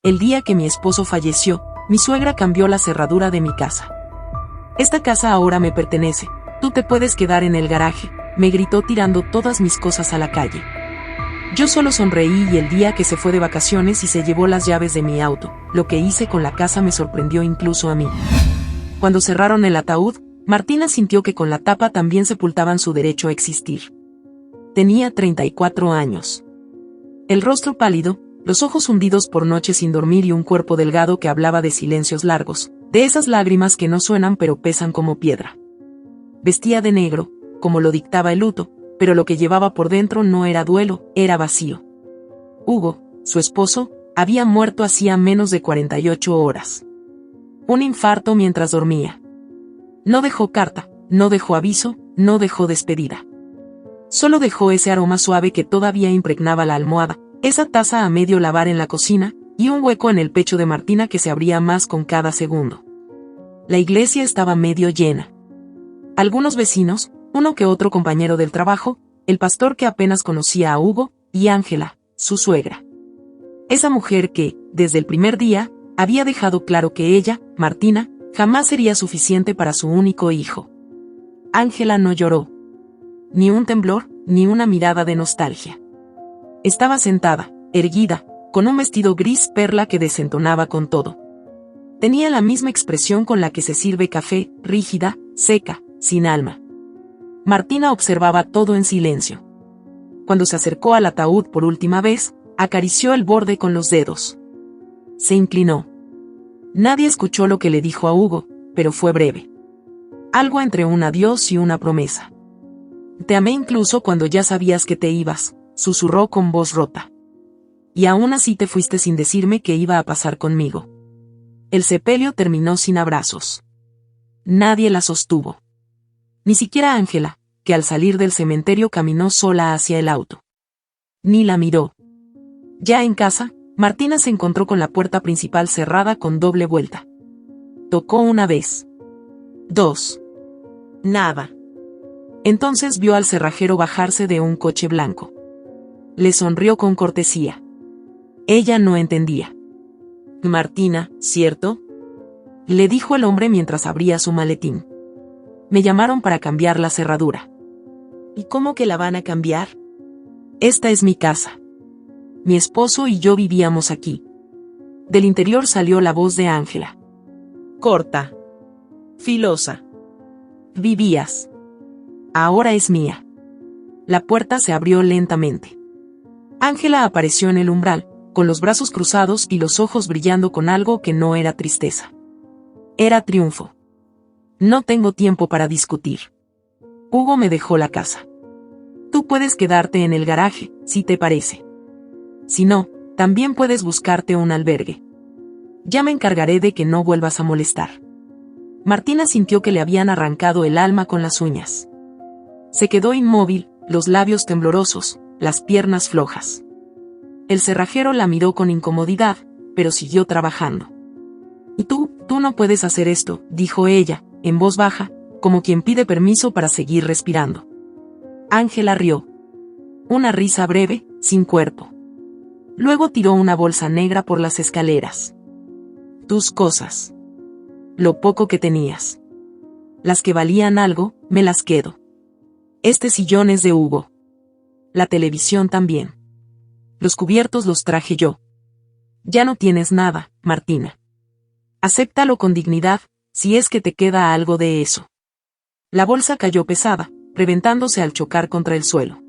El día que mi esposo falleció, mi suegra cambió la cerradura de mi casa. Esta casa ahora me pertenece, tú te puedes quedar en el garaje, me gritó tirando todas mis cosas a la calle. Yo solo sonreí y el día que se fue de vacaciones y se llevó las llaves de mi auto, lo que hice con la casa me sorprendió incluso a mí. Cuando cerraron el ataúd, Martina sintió que con la tapa también sepultaban su derecho a existir. Tenía 34 años. El rostro pálido, los ojos hundidos por noches sin dormir y un cuerpo delgado que hablaba de silencios largos, de esas lágrimas que no suenan pero pesan como piedra. Vestía de negro, como lo dictaba el luto, pero lo que llevaba por dentro no era duelo, era vacío. Hugo, su esposo, había muerto hacía menos de 48 horas. Un infarto mientras dormía. No dejó carta, no dejó aviso, no dejó despedida. Solo dejó ese aroma suave que todavía impregnaba la almohada, esa taza a medio lavar en la cocina, y un hueco en el pecho de Martina que se abría más con cada segundo. La iglesia estaba medio llena. Algunos vecinos, uno que otro compañero del trabajo, el pastor que apenas conocía a Hugo, y Ángela, su suegra. Esa mujer que, desde el primer día, había dejado claro que ella, Martina, jamás sería suficiente para su único hijo. Ángela no lloró. Ni un temblor, ni una mirada de nostalgia. Estaba sentada, erguida, con un vestido gris perla que desentonaba con todo. Tenía la misma expresión con la que se sirve café, rígida, seca, sin alma. Martina observaba todo en silencio. Cuando se acercó al ataúd por última vez, acarició el borde con los dedos. Se inclinó. Nadie escuchó lo que le dijo a Hugo, pero fue breve. Algo entre un adiós y una promesa. Te amé incluso cuando ya sabías que te ibas, susurró con voz rota. Y aún así te fuiste sin decirme qué iba a pasar conmigo. El sepelio terminó sin abrazos. Nadie la sostuvo. Ni siquiera Ángela, que al salir del cementerio caminó sola hacia el auto. Ni la miró. Ya en casa, Martina se encontró con la puerta principal cerrada con doble vuelta. Tocó una vez. 2. Nada. Entonces vio al cerrajero bajarse de un coche blanco. Le sonrió con cortesía. Ella no entendía. Martina, ¿cierto? Le dijo el hombre mientras abría su maletín. Me llamaron para cambiar la cerradura. ¿Y cómo que la van a cambiar? Esta es mi casa. Mi esposo y yo vivíamos aquí. Del interior salió la voz de Ángela. Corta. Filosa. Vivías. Ahora es mía. La puerta se abrió lentamente. Ángela apareció en el umbral, con los brazos cruzados y los ojos brillando con algo que no era tristeza. Era triunfo. No tengo tiempo para discutir. Hugo me dejó la casa. Tú puedes quedarte en el garaje, si te parece. Si no, también puedes buscarte un albergue. Ya me encargaré de que no vuelvas a molestar. Martina sintió que le habían arrancado el alma con las uñas. Se quedó inmóvil, los labios temblorosos, las piernas flojas. El cerrajero la miró con incomodidad, pero siguió trabajando. Y tú no puedes hacer esto, dijo ella, en voz baja, como quien pide permiso para seguir respirando. Ángela rió. Una risa breve, sin cuerpo. Luego tiró una bolsa negra por las escaleras. Tus cosas. Lo poco que tenías. Las que valían algo, me las quedo. Este sillón es de Hugo. La televisión también. Los cubiertos los traje yo. Ya no tienes nada, Martina. Acéptalo con dignidad, si es que te queda algo de eso. La bolsa cayó pesada, reventándose al chocar contra el suelo.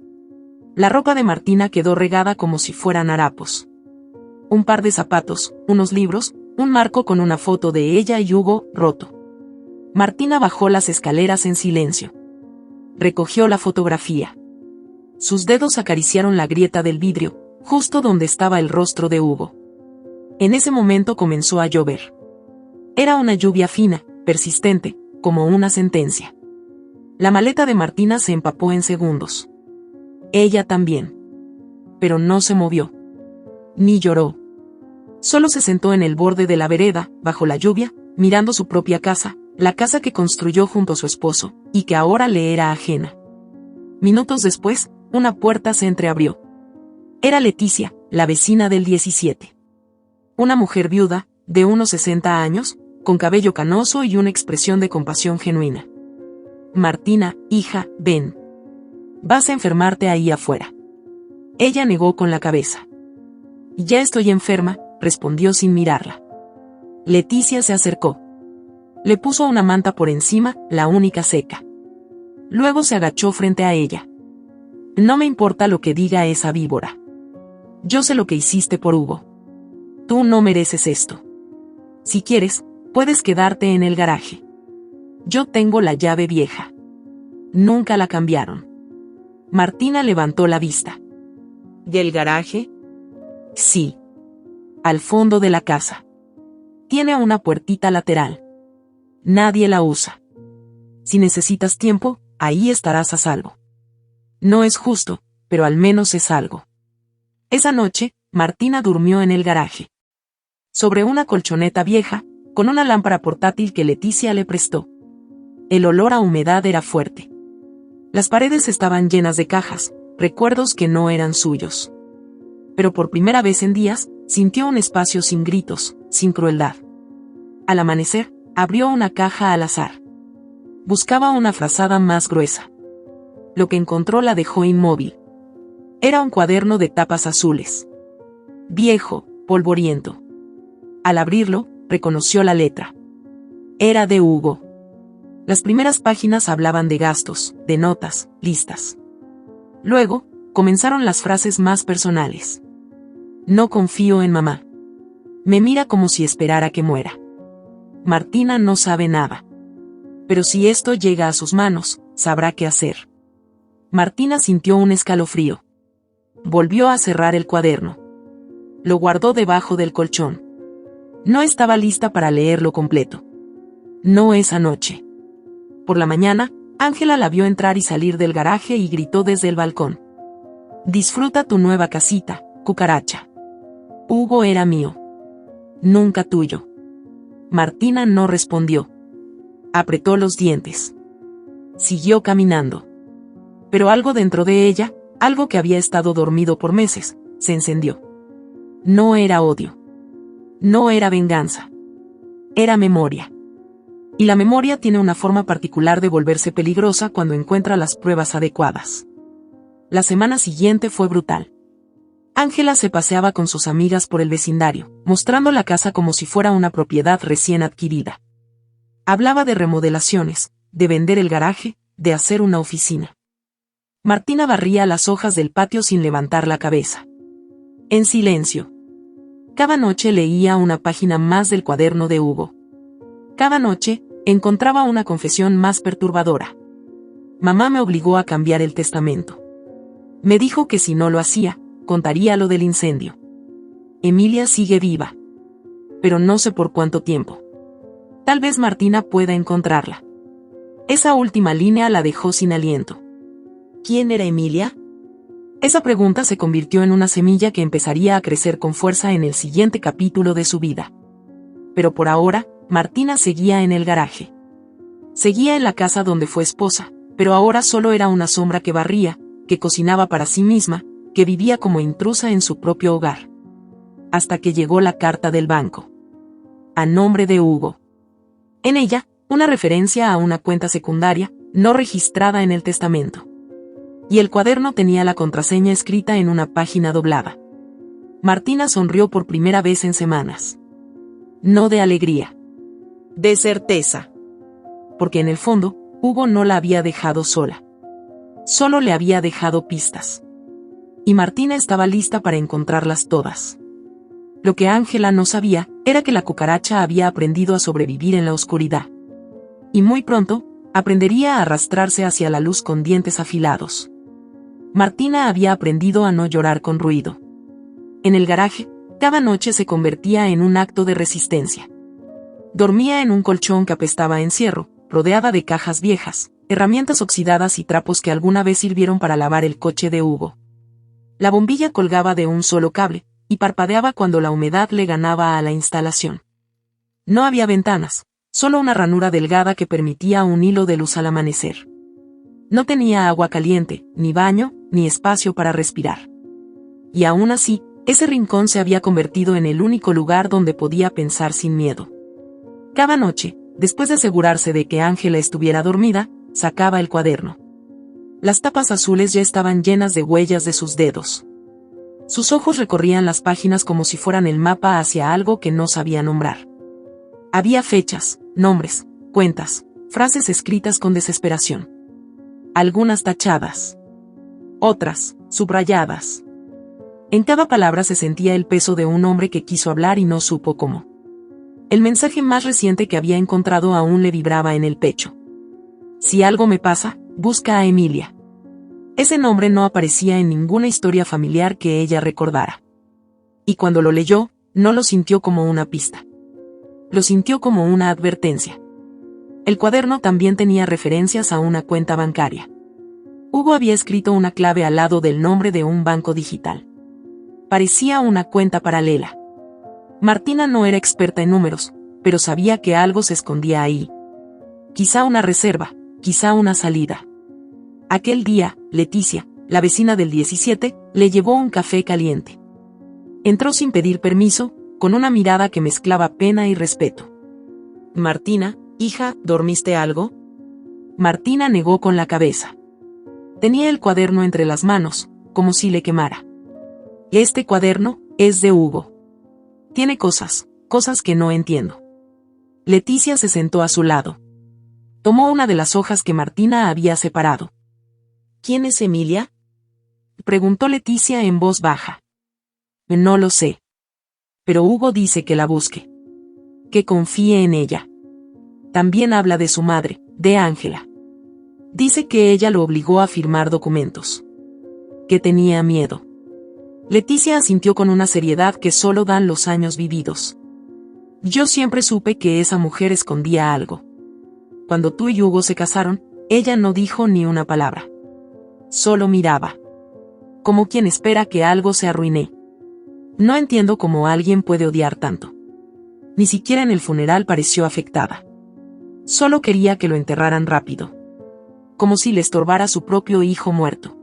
La ropa de Martina quedó regada como si fueran harapos. Un par de zapatos, unos libros, un marco con una foto de ella y Hugo, roto. Martina bajó las escaleras en silencio. Recogió la fotografía. Sus dedos acariciaron la grieta del vidrio, justo donde estaba el rostro de Hugo. En ese momento comenzó a llover. Era una lluvia fina, persistente, como una sentencia. La maleta de Martina se empapó en segundos. Ella también. Pero no se movió. Ni lloró. Solo se sentó en el borde de la vereda, bajo la lluvia, mirando su propia casa, la casa que construyó junto a su esposo, y que ahora le era ajena. Minutos después, una puerta se entreabrió. Era Leticia, la vecina del 17. Una mujer viuda, de unos 60 años, con cabello canoso y una expresión de compasión genuina. Martina, hija, ven. Vas a enfermarte ahí afuera. Ella negó con la cabeza. Ya estoy enferma, respondió sin mirarla. Leticia se acercó. Le puso una manta por encima, la única seca. Luego se agachó frente a ella. No me importa lo que diga esa víbora. Yo sé lo que hiciste por Hugo. Tú no mereces esto. Si quieres, puedes quedarte en el garaje. Yo tengo la llave vieja. Nunca la cambiaron. Martina levantó la vista. ¿Del garaje? Sí. Al fondo de la casa. Tiene una puertita lateral. Nadie la usa. Si necesitas tiempo, ahí estarás a salvo. No es justo, pero al menos es algo. Esa noche, Martina durmió en el garaje. Sobre una colchoneta vieja, con una lámpara portátil que Leticia le prestó. El olor a humedad era fuerte. Las paredes estaban llenas de cajas, recuerdos que no eran suyos. Pero por primera vez en días, sintió un espacio sin gritos, sin crueldad. Al amanecer, abrió una caja al azar. Buscaba una frazada más gruesa. Lo que encontró la dejó inmóvil. Era un cuaderno de tapas azules. Viejo, polvoriento. Al abrirlo, reconoció la letra. Era de Hugo. Las primeras páginas hablaban de gastos, de notas, listas. Luego, comenzaron las frases más personales. No confío en mamá. Me mira como si esperara que muera. Martina no sabe nada. Pero si esto llega a sus manos, sabrá qué hacer. Martina sintió un escalofrío. Volvió a cerrar el cuaderno. Lo guardó debajo del colchón. No estaba lista para leerlo completo. No esa noche. Por la mañana, Ángela la vio entrar y salir del garaje y gritó desde el balcón. Disfruta tu nueva casita, cucaracha. Hugo era mío. Nunca tuyo. Martina no respondió. Apretó los dientes. Siguió caminando. Pero algo dentro de ella, algo que había estado dormido por meses, se encendió. No era odio. No era venganza. Era memoria. Y la memoria tiene una forma particular de volverse peligrosa cuando encuentra las pruebas adecuadas. La semana siguiente fue brutal. Ángela se paseaba con sus amigas por el vecindario, mostrando la casa como si fuera una propiedad recién adquirida. Hablaba de remodelaciones, de vender el garaje, de hacer una oficina. Martina barría las hojas del patio sin levantar la cabeza. En silencio. Cada noche leía una página más del cuaderno de Hugo. Cada noche, encontraba una confesión más perturbadora. Mamá me obligó a cambiar el testamento. Me dijo que si no lo hacía, contaría lo del incendio. Emilia sigue viva. Pero no sé por cuánto tiempo. Tal vez Martina pueda encontrarla. Esa última línea la dejó sin aliento. ¿Quién era Emilia? Esa pregunta se convirtió en una semilla que empezaría a crecer con fuerza en el siguiente capítulo de su vida. Pero por ahora, Martina seguía en el garaje. Seguía en la casa donde fue esposa, pero ahora solo era una sombra que barría, que cocinaba para sí misma, que vivía como intrusa en su propio hogar. Hasta que llegó la carta del banco. A nombre de Hugo. En ella, una referencia a una cuenta secundaria, no registrada en el testamento. Y el cuaderno tenía la contraseña escrita en una página doblada. Martina sonrió por primera vez en semanas. No de alegría. De certeza. Porque en el fondo, Hugo no la había dejado sola. Solo le había dejado pistas. Y Martina estaba lista para encontrarlas todas. Lo que Ángela no sabía, era que la cucaracha había aprendido a sobrevivir en la oscuridad. Y muy pronto, aprendería a arrastrarse hacia la luz con dientes afilados. Martina había aprendido a no llorar con ruido. En el garaje, cada noche se convertía en un acto de resistencia. Dormía en un colchón que apestaba a encierro, rodeada de cajas viejas, herramientas oxidadas y trapos que alguna vez sirvieron para lavar el coche de Hugo. La bombilla colgaba de un solo cable, y parpadeaba cuando la humedad le ganaba a la instalación. No había ventanas, solo una ranura delgada que permitía un hilo de luz al amanecer. No tenía agua caliente, ni baño, ni espacio para respirar. Y aún así, Ese rincón se había convertido en el único lugar donde podía pensar sin miedo. Cada noche, después de asegurarse de que Ángela estuviera dormida, sacaba el cuaderno. Las tapas azules ya estaban llenas de huellas de sus dedos. Sus ojos recorrían las páginas como si fueran el mapa hacia algo que no sabía nombrar. Había fechas, nombres, cuentas, frases escritas con desesperación. Algunas tachadas. Otras, subrayadas. En cada palabra se sentía el peso de un hombre que quiso hablar y no supo cómo. El mensaje más reciente que había encontrado aún le vibraba en el pecho. Si algo me pasa, busca a Emilia. Ese nombre no aparecía en ninguna historia familiar que ella recordara. Y cuando lo leyó, no lo sintió como una pista. Lo sintió como una advertencia. El cuaderno también tenía referencias a una cuenta bancaria. Hugo había escrito una clave al lado del nombre de un banco digital. Parecía una cuenta paralela. Martina no era experta en números, pero sabía que algo se escondía ahí. Quizá una reserva, quizá una salida. Aquel día, Leticia, la vecina del 17, le llevó un café caliente. Entró sin pedir permiso, con una mirada que mezclaba pena y respeto. Martina, hija, ¿dormiste algo? Martina negó con la cabeza. Tenía el cuaderno entre las manos, como si le quemara. Este cuaderno es de Hugo. Tiene cosas que no entiendo. Leticia se sentó a su lado. Tomó una de las hojas que Martina había separado. ¿Quién es Emilia? Preguntó Leticia en voz baja. No lo sé. Pero Hugo dice que la busque. Que confíe en ella. También habla de su madre, de Ángela. Dice que ella lo obligó a firmar documentos. Que tenía miedo. Leticia asintió con una seriedad que solo dan los años vividos. Yo siempre supe que esa mujer escondía algo. Cuando tú y Hugo se casaron, ella no dijo ni una palabra. Solo miraba. Como quien espera que algo se arruine. No entiendo cómo alguien puede odiar tanto. Ni siquiera en el funeral pareció afectada. Solo quería que lo enterraran rápido. Como si le estorbara su propio hijo muerto.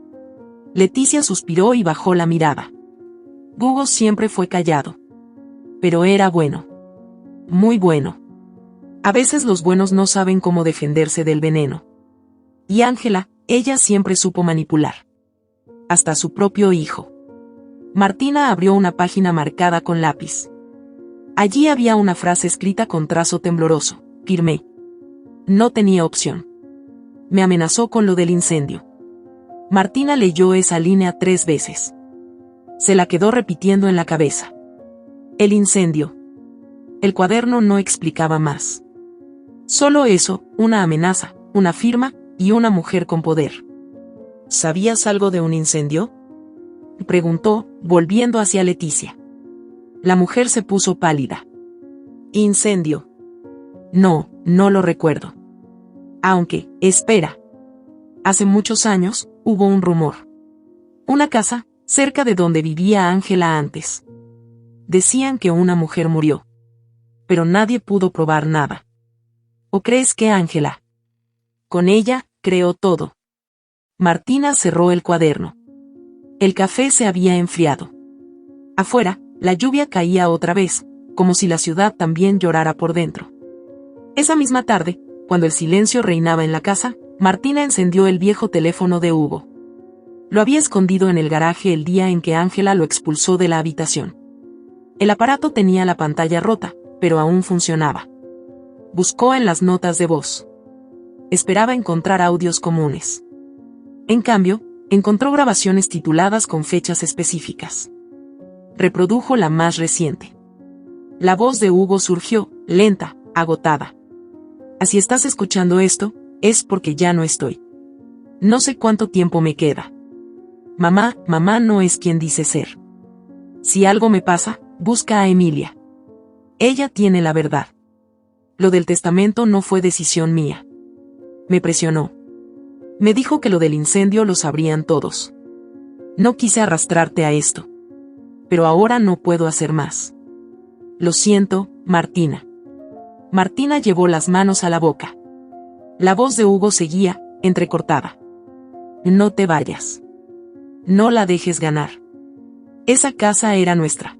Leticia suspiró y bajó la mirada. Hugo siempre fue callado. Pero era bueno. Muy bueno. A veces los buenos no saben cómo defenderse del veneno. Y Ángela, ella siempre supo manipular. Hasta su propio hijo. Martina abrió una página marcada con lápiz. Allí había una frase escrita con trazo tembloroso. Firmé. No tenía opción. Me amenazó con lo del incendio. Martina leyó esa línea 3 veces. Se la quedó repitiendo en la cabeza. El incendio. El cuaderno no explicaba más. Solo eso, una amenaza, una firma, y una mujer con poder. ¿Sabías algo de un incendio? Preguntó, volviendo hacia Leticia. La mujer se puso pálida. ¿Incendio? No, no lo recuerdo. Aunque, espera. Hace muchos años, hubo un rumor. Una casa, cerca de donde vivía Ángela antes. Decían que una mujer murió. Pero nadie pudo probar nada. ¿O crees que Ángela? Con ella, creó todo. Martina cerró el cuaderno. El café se había enfriado. Afuera, la lluvia caía otra vez, como si la ciudad también llorara por dentro. Esa misma tarde, cuando el silencio reinaba en la casa, Martina encendió el viejo teléfono de Hugo. Lo había escondido en el garaje el día en que Ángela lo expulsó de la habitación. El aparato tenía la pantalla rota, pero aún funcionaba. Buscó en las notas de voz. Esperaba encontrar audios comunes. En cambio, encontró grabaciones tituladas con fechas específicas. Reprodujo la más reciente. La voz de Hugo surgió, lenta, agotada. Si estás escuchando esto, es porque ya no estoy. No sé cuánto tiempo me queda. Mamá no es quien dice ser. Si algo me pasa, busca a Emilia. Ella tiene la verdad. Lo del testamento no fue decisión mía. Me presionó. Me dijo que lo del incendio lo sabrían todos. No quise arrastrarte a esto. Pero ahora no puedo hacer más. Lo siento, Martina. Martina llevó las manos a la boca. La voz de Hugo seguía, entrecortada. No te vayas. No la dejes ganar. Esa casa era nuestra.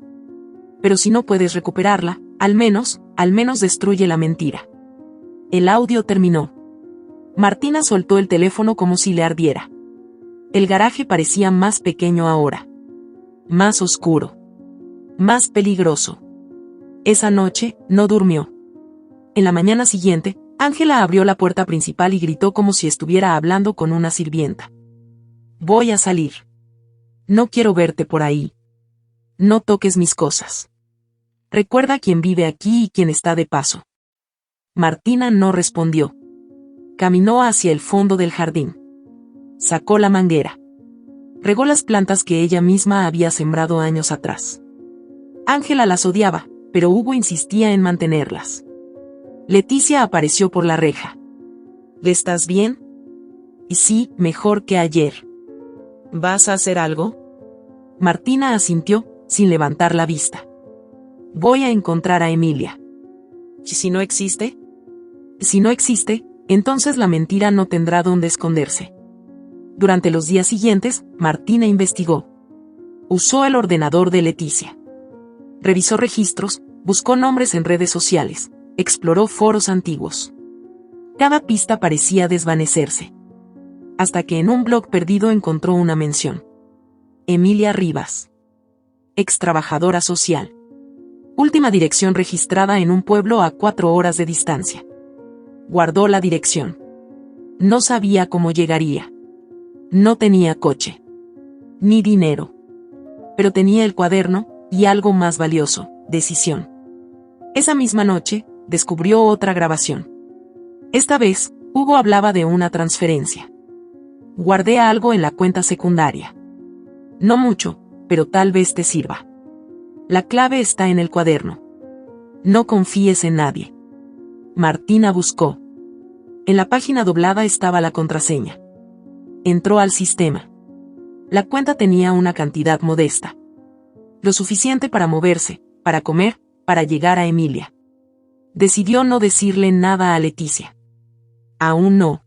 Pero si no puedes recuperarla, al menos destruye la mentira. El audio terminó. Martina soltó el teléfono como si le ardiera. El garaje parecía más pequeño ahora. Más oscuro. Más peligroso. Esa noche, no durmió. En la mañana siguiente, Ángela abrió la puerta principal y gritó como si estuviera hablando con una sirvienta. Voy a salir. No quiero verte por ahí. No toques mis cosas. Recuerda quién vive aquí y quién está de paso. Martina no respondió. Caminó hacia el fondo del jardín. Sacó la manguera. Regó las plantas que ella misma había sembrado años atrás. Ángela las odiaba, pero Hugo insistía en mantenerlas. Leticia apareció por la reja. ¿Estás bien? Y sí, mejor que ayer. ¿Vas a hacer algo? Martina asintió, sin levantar la vista. Voy a encontrar a Emilia. ¿Y si no existe? Si no existe, entonces la mentira no tendrá dónde esconderse. Durante los días siguientes, Martina investigó. Usó el ordenador de Leticia. Revisó registros, buscó nombres en redes sociales, exploró foros antiguos. Cada pista parecía desvanecerse. Hasta que en un blog perdido encontró una mención. Emilia Rivas. Ex trabajadora social. Última dirección registrada en un pueblo a 4 horas de distancia. Guardó la dirección. No sabía cómo llegaría. No tenía coche. Ni dinero. Pero tenía el cuaderno, y algo más valioso, decisión. Esa misma noche, descubrió otra grabación. Esta vez, Hugo hablaba de una transferencia. Guardé algo en la cuenta secundaria. No mucho, pero tal vez te sirva. La clave está en el cuaderno. No confíes en nadie. Martina buscó. En la página doblada estaba la contraseña. Entró al sistema. La cuenta tenía una cantidad modesta. Lo suficiente para moverse, para comer, para llegar a Emilia. Decidió no decirle nada a Leticia. Aún no.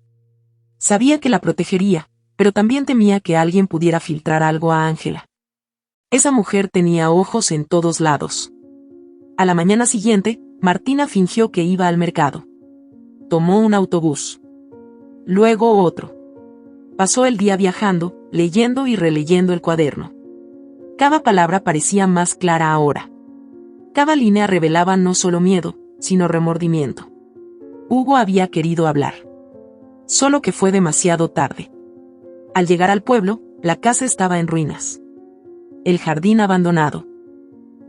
Sabía que la protegería, pero también temía que alguien pudiera filtrar algo a Ángela. Esa mujer tenía ojos en todos lados. A la mañana siguiente, Martina fingió que iba al mercado. Tomó un autobús. Luego otro. Pasó el día viajando, leyendo y releyendo el cuaderno. Cada palabra parecía más clara ahora. Cada línea revelaba no solo miedo, sino remordimiento. Hugo había querido hablar. Solo que fue demasiado tarde. Al llegar al pueblo, la casa estaba en ruinas. El jardín abandonado.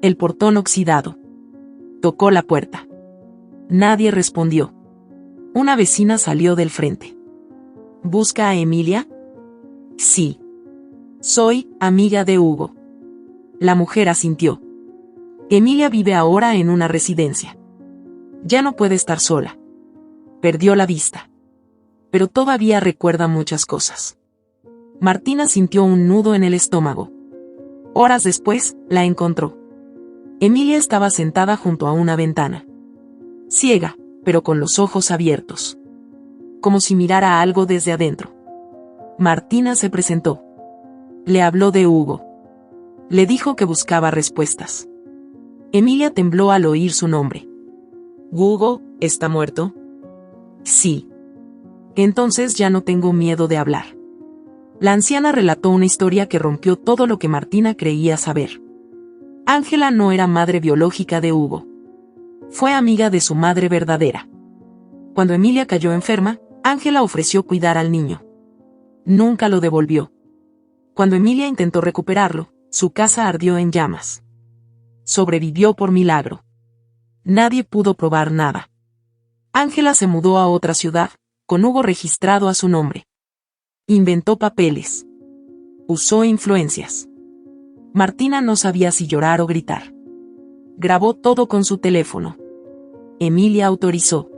El portón oxidado. Tocó la puerta. Nadie respondió. Una vecina salió del frente. ¿Busca a Emilia? Sí. Soy amiga de Hugo. La mujer asintió. Emilia vive ahora en una residencia. Ya no puede estar sola. Perdió la vista. Pero todavía recuerda muchas cosas. Martina sintió un nudo en el estómago. Horas después, la encontró. Emilia estaba sentada junto a una ventana. Ciega, pero con los ojos abiertos. Como si mirara algo desde adentro. Martina se presentó. Le habló de Hugo. Le dijo que buscaba respuestas. Emilia tembló al oír su nombre. ¿Hugo está muerto? Sí. Entonces ya no tengo miedo de hablar. La anciana relató una historia que rompió todo lo que Martina creía saber. Ángela no era madre biológica de Hugo. Fue amiga de su madre verdadera. Cuando Emilia cayó enferma, Ángela ofreció cuidar al niño. Nunca lo devolvió. Cuando Emilia intentó recuperarlo, su casa ardió en llamas. Sobrevivió por milagro. Nadie pudo probar nada. Ángela se mudó a otra ciudad, con Hugo registrado a su nombre. Inventó papeles. Usó influencias. Martina no sabía si llorar o gritar. Grabó todo con su teléfono. Emilia autorizó.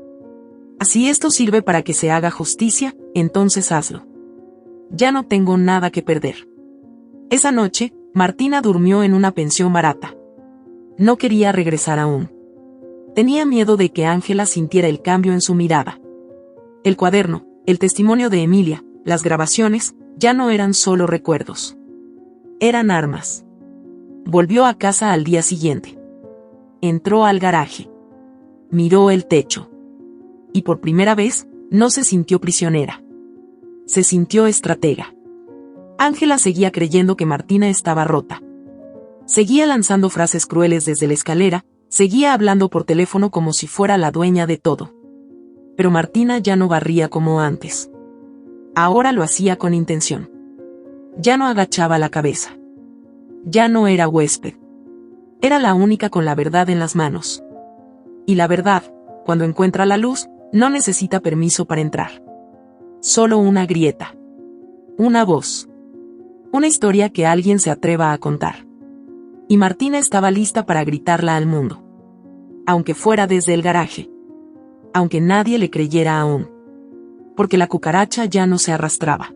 Si esto sirve para que se haga justicia, entonces hazlo. Ya no tengo nada que perder. Esa noche, Martina durmió en una pensión barata. No quería regresar aún. Tenía miedo de que Ángela sintiera el cambio en su mirada. El cuaderno, el testimonio de Emilia, las grabaciones, ya no eran solo recuerdos. Eran armas. Volvió a casa al día siguiente. Entró al garaje. Miró el techo. Y por primera vez, no se sintió prisionera. Se sintió estratega. Ángela seguía creyendo que Martina estaba rota. Seguía lanzando frases crueles desde la escalera, seguía hablando por teléfono como si fuera la dueña de todo. Pero Martina ya no barría como antes. Ahora lo hacía con intención. Ya no agachaba la cabeza. Ya no era huésped. Era la única con la verdad en las manos. Y la verdad, cuando encuentra la luz, no necesita permiso para entrar. Solo una grieta. Una voz. Una historia que alguien se atreva a contar. Y Martina estaba lista para gritarla al mundo. Aunque fuera desde el garaje. Aunque nadie le creyera aún. Porque la cucaracha ya no se arrastraba.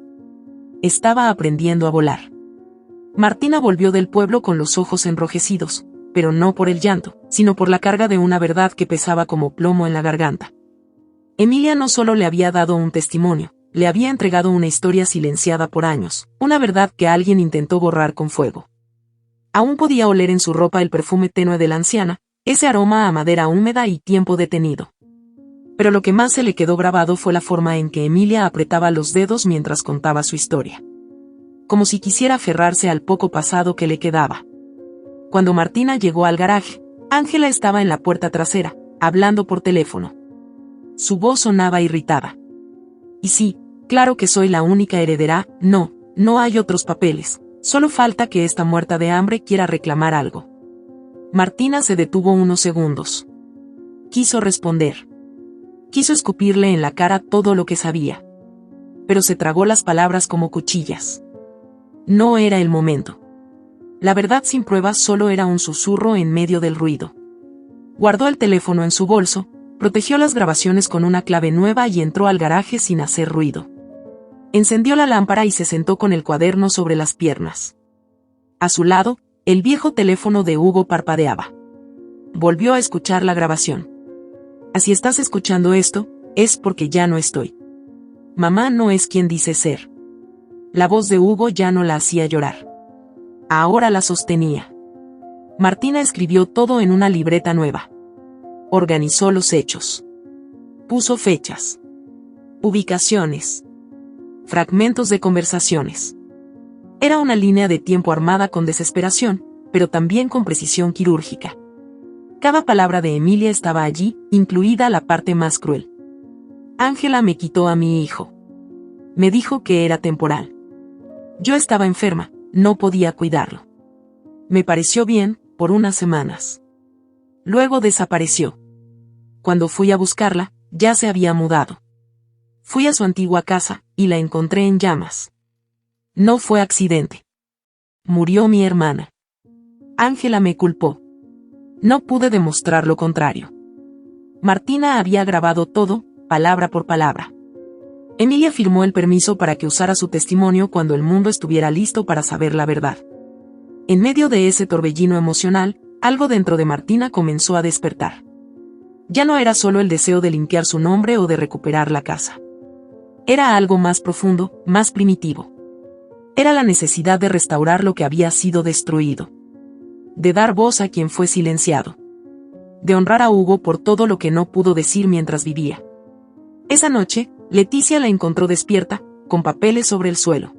Estaba aprendiendo a volar. Martina volvió del pueblo con los ojos enrojecidos, pero no por el llanto, sino por la carga de una verdad que pesaba como plomo en la garganta. Emilia no solo le había dado un testimonio, le había entregado una historia silenciada por años, una verdad que alguien intentó borrar con fuego. Aún podía oler en su ropa el perfume tenue de la anciana, ese aroma a madera húmeda y tiempo detenido. Pero lo que más se le quedó grabado fue la forma en que Emilia apretaba los dedos mientras contaba su historia. Como si quisiera aferrarse al poco pasado que le quedaba. Cuando Martina llegó al garaje, Ángela estaba en la puerta trasera, hablando por teléfono. Su voz sonaba irritada. Y sí, claro que soy la única heredera, no hay otros papeles, solo falta que esta muerta de hambre quiera reclamar algo. Martina se detuvo unos segundos. Quiso responder. Quiso escupirle en la cara todo lo que sabía. Pero se tragó las palabras como cuchillas. No era el momento. La verdad sin pruebas solo era un susurro en medio del ruido. Guardó el teléfono en su bolso, protegió las grabaciones con una clave nueva y entró al garaje sin hacer ruido. Encendió la lámpara y se sentó con el cuaderno sobre las piernas. A su lado, el viejo teléfono de Hugo parpadeaba. Volvió a escuchar la grabación. Si estás escuchando esto, es porque ya no estoy. Mamá no es quien dice ser. La voz de Hugo ya no la hacía llorar. Ahora la sostenía. Martina escribió todo en una libreta nueva. Organizó los hechos. Puso fechas. Ubicaciones. Fragmentos de conversaciones. Era una línea de tiempo armada con desesperación, pero también con precisión quirúrgica. Cada palabra de Emilia estaba allí, incluida la parte más cruel. Ángela me quitó a mi hijo. Me dijo que era temporal. Yo estaba enferma, no podía cuidarlo. Me pareció bien, por unas semanas. Luego desapareció. Cuando fui a buscarla, ya se había mudado. Fui a su antigua casa, y la encontré en llamas. No fue accidente. Murió mi hermana. Ángela me culpó. No pude demostrar lo contrario. Martina había grabado todo, palabra por palabra. Emilia firmó el permiso para que usara su testimonio cuando el mundo estuviera listo para saber la verdad. En medio de ese torbellino emocional, algo dentro de Martina comenzó a despertar. Ya no era solo el deseo de limpiar su nombre o de recuperar la casa. Era algo más profundo, más primitivo. Era la necesidad de restaurar lo que había sido destruido. De dar voz a quien fue silenciado. De honrar a Hugo por todo lo que no pudo decir mientras vivía. Esa noche, Leticia la encontró despierta, con papeles sobre el suelo.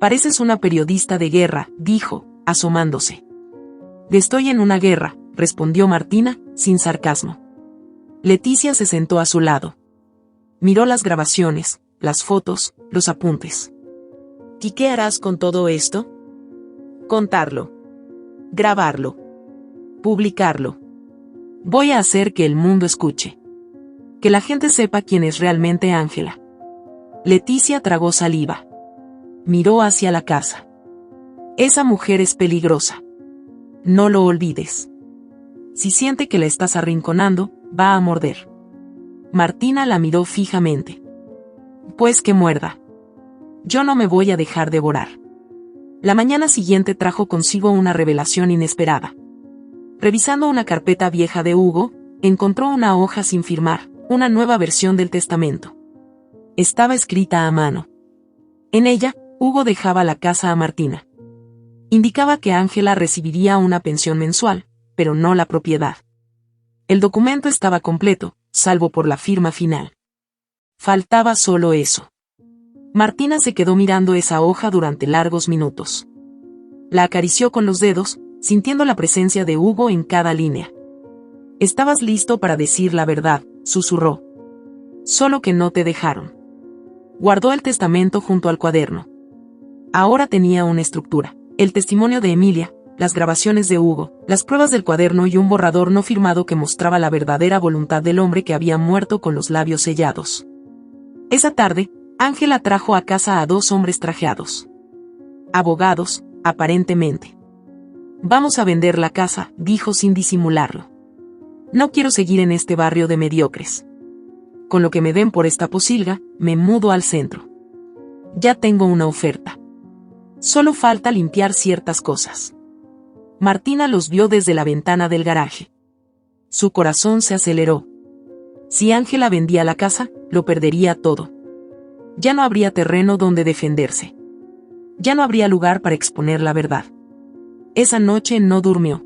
Pareces una periodista de guerra, dijo, asomándose. Estoy en una guerra, respondió Martina, sin sarcasmo. Leticia se sentó a su lado. Miró las grabaciones, las fotos, los apuntes. ¿Y qué harás con todo esto? Contarlo. Grabarlo. Publicarlo. Voy a hacer que el mundo escuche. Que la gente sepa quién es realmente Ángela. Leticia tragó saliva. Miró hacia la casa. Esa mujer es peligrosa. No lo olvides. Si siente que la estás arrinconando, va a morder. Martina la miró fijamente. Pues que muerda. Yo no me voy a dejar devorar. La mañana siguiente trajo consigo una revelación inesperada. Revisando una carpeta vieja de Hugo, encontró una hoja sin firmar, una nueva versión del testamento. Estaba escrita a mano. En ella, Hugo dejaba la casa a Martina. Indicaba que Ángela recibiría una pensión mensual, pero no la propiedad. El documento estaba completo, salvo por la firma final. Faltaba solo eso. Martina se quedó mirando esa hoja durante largos minutos. La acarició con los dedos, sintiendo la presencia de Hugo en cada línea. «Estabas listo para decir la verdad», susurró. «Solo que no te dejaron». Guardó el testamento junto al cuaderno. Ahora tenía una estructura: el testimonio de Emilia, las grabaciones de Hugo, las pruebas del cuaderno y un borrador no firmado que mostraba la verdadera voluntad del hombre que había muerto con los labios sellados. Esa tarde, Ángela trajo a casa a 2 hombres trajeados. Abogados, aparentemente. «Vamos a vender la casa», dijo sin disimularlo. «No quiero seguir en este barrio de mediocres. Con lo que me den por esta posilga, me mudo al centro. Ya tengo una oferta. Solo falta limpiar ciertas cosas». Martina los vio desde la ventana del garaje. Su corazón se aceleró. Si Ángela vendía la casa, lo perdería todo. Ya no habría terreno donde defenderse. Ya no habría lugar para exponer la verdad. Esa noche no durmió.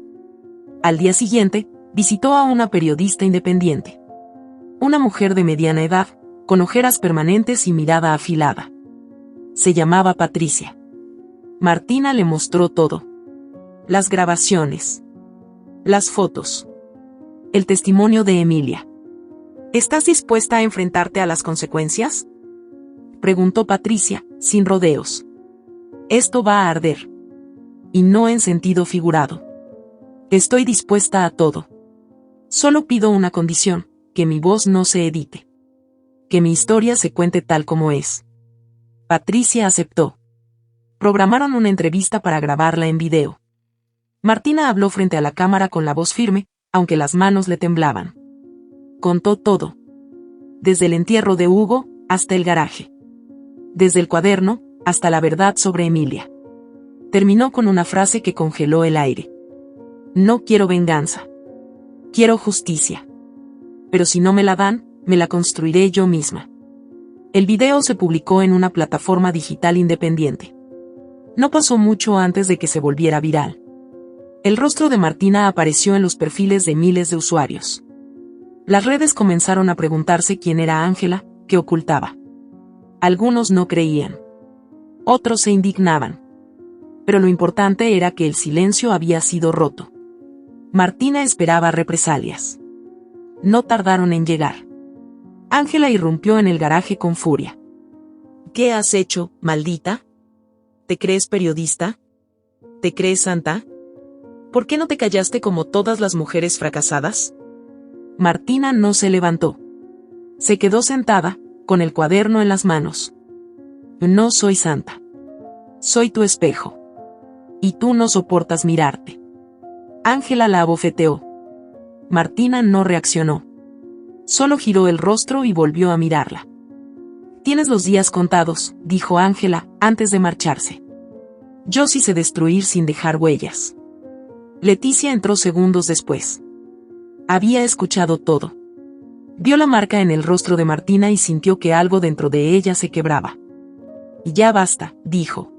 Al día siguiente, visitó a una periodista independiente. Una mujer de mediana edad, con ojeras permanentes y mirada afilada. Se llamaba Patricia. Martina le mostró todo. Las grabaciones. Las fotos. El testimonio de Emilia. «¿Estás dispuesta a enfrentarte a las consecuencias?», preguntó Patricia, sin rodeos. «Esto va a arder. Y no en sentido figurado. Estoy dispuesta a todo. Solo pido una condición: que mi voz no se edite. Que mi historia se cuente tal como es». Patricia aceptó. Programaron una entrevista para grabarla en video. Martina habló frente a la cámara con la voz firme, aunque las manos le temblaban. Contó todo. Desde el entierro de Hugo, hasta el garaje. Desde el cuaderno, hasta la verdad sobre Emilia. Terminó con una frase que congeló el aire. «No quiero venganza. Quiero justicia. Pero si no me la dan, me la construiré yo misma». El video se publicó en una plataforma digital independiente. No pasó mucho antes de que se volviera viral. El rostro de Martina apareció en los perfiles de miles de usuarios. Las redes comenzaron a preguntarse quién era Ángela, qué ocultaba. Algunos no creían. Otros se indignaban. Pero lo importante era que el silencio había sido roto. Martina esperaba represalias. No tardaron en llegar. Ángela irrumpió en el garaje con furia. «¿Qué has hecho, maldita? ¿Te crees periodista? ¿Te crees santa? ¿Por qué no te callaste como todas las mujeres fracasadas?». Martina no se levantó. Se quedó sentada, con el cuaderno en las manos. «No soy santa. Soy tu espejo. Y tú no soportas mirarte». Ángela la abofeteó. Martina no reaccionó. Solo giró el rostro y volvió a mirarla. «Tienes los días contados», dijo Ángela, antes de marcharse. «Yo sí sé destruir sin dejar huellas». Leticia entró segundos después. Había escuchado todo. Vio la marca en el rostro de Martina y sintió que algo dentro de ella se quebraba. «Ya basta», dijo.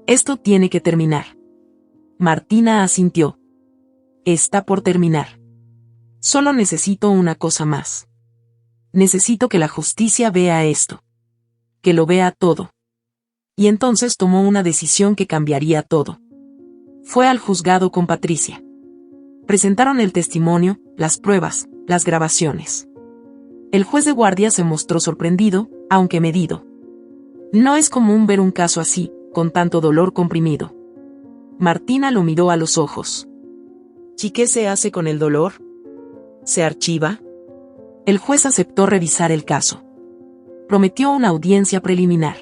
«Esto tiene que terminar». Martina asintió. «Está por terminar. Solo necesito una cosa más. Necesito que la justicia vea esto. Que lo vea todo». Y entonces tomó una decisión que cambiaría todo. Fue al juzgado con Patricia. Presentaron el testimonio, las pruebas, las grabaciones. El juez de guardia se mostró sorprendido, aunque medido. No es común ver un caso así, con tanto dolor comprimido. Martina lo miró a los ojos. «¿Y qué se hace con el dolor? ¿Se archiva?». El juez aceptó revisar el caso. Prometió una audiencia preliminar.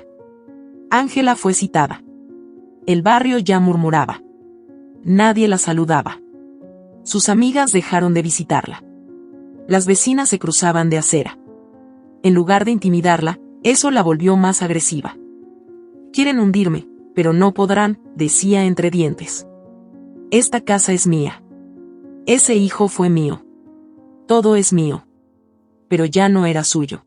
Ángela fue citada. El barrio ya murmuraba. Nadie la saludaba. Sus amigas dejaron de visitarla. Las vecinas se cruzaban de acera. En lugar de intimidarla, eso la volvió más agresiva. «Quieren hundirme, pero no podrán», decía entre dientes. «Esta casa es mía. Ese hijo fue mío. Todo es mío». Pero ya no era suyo.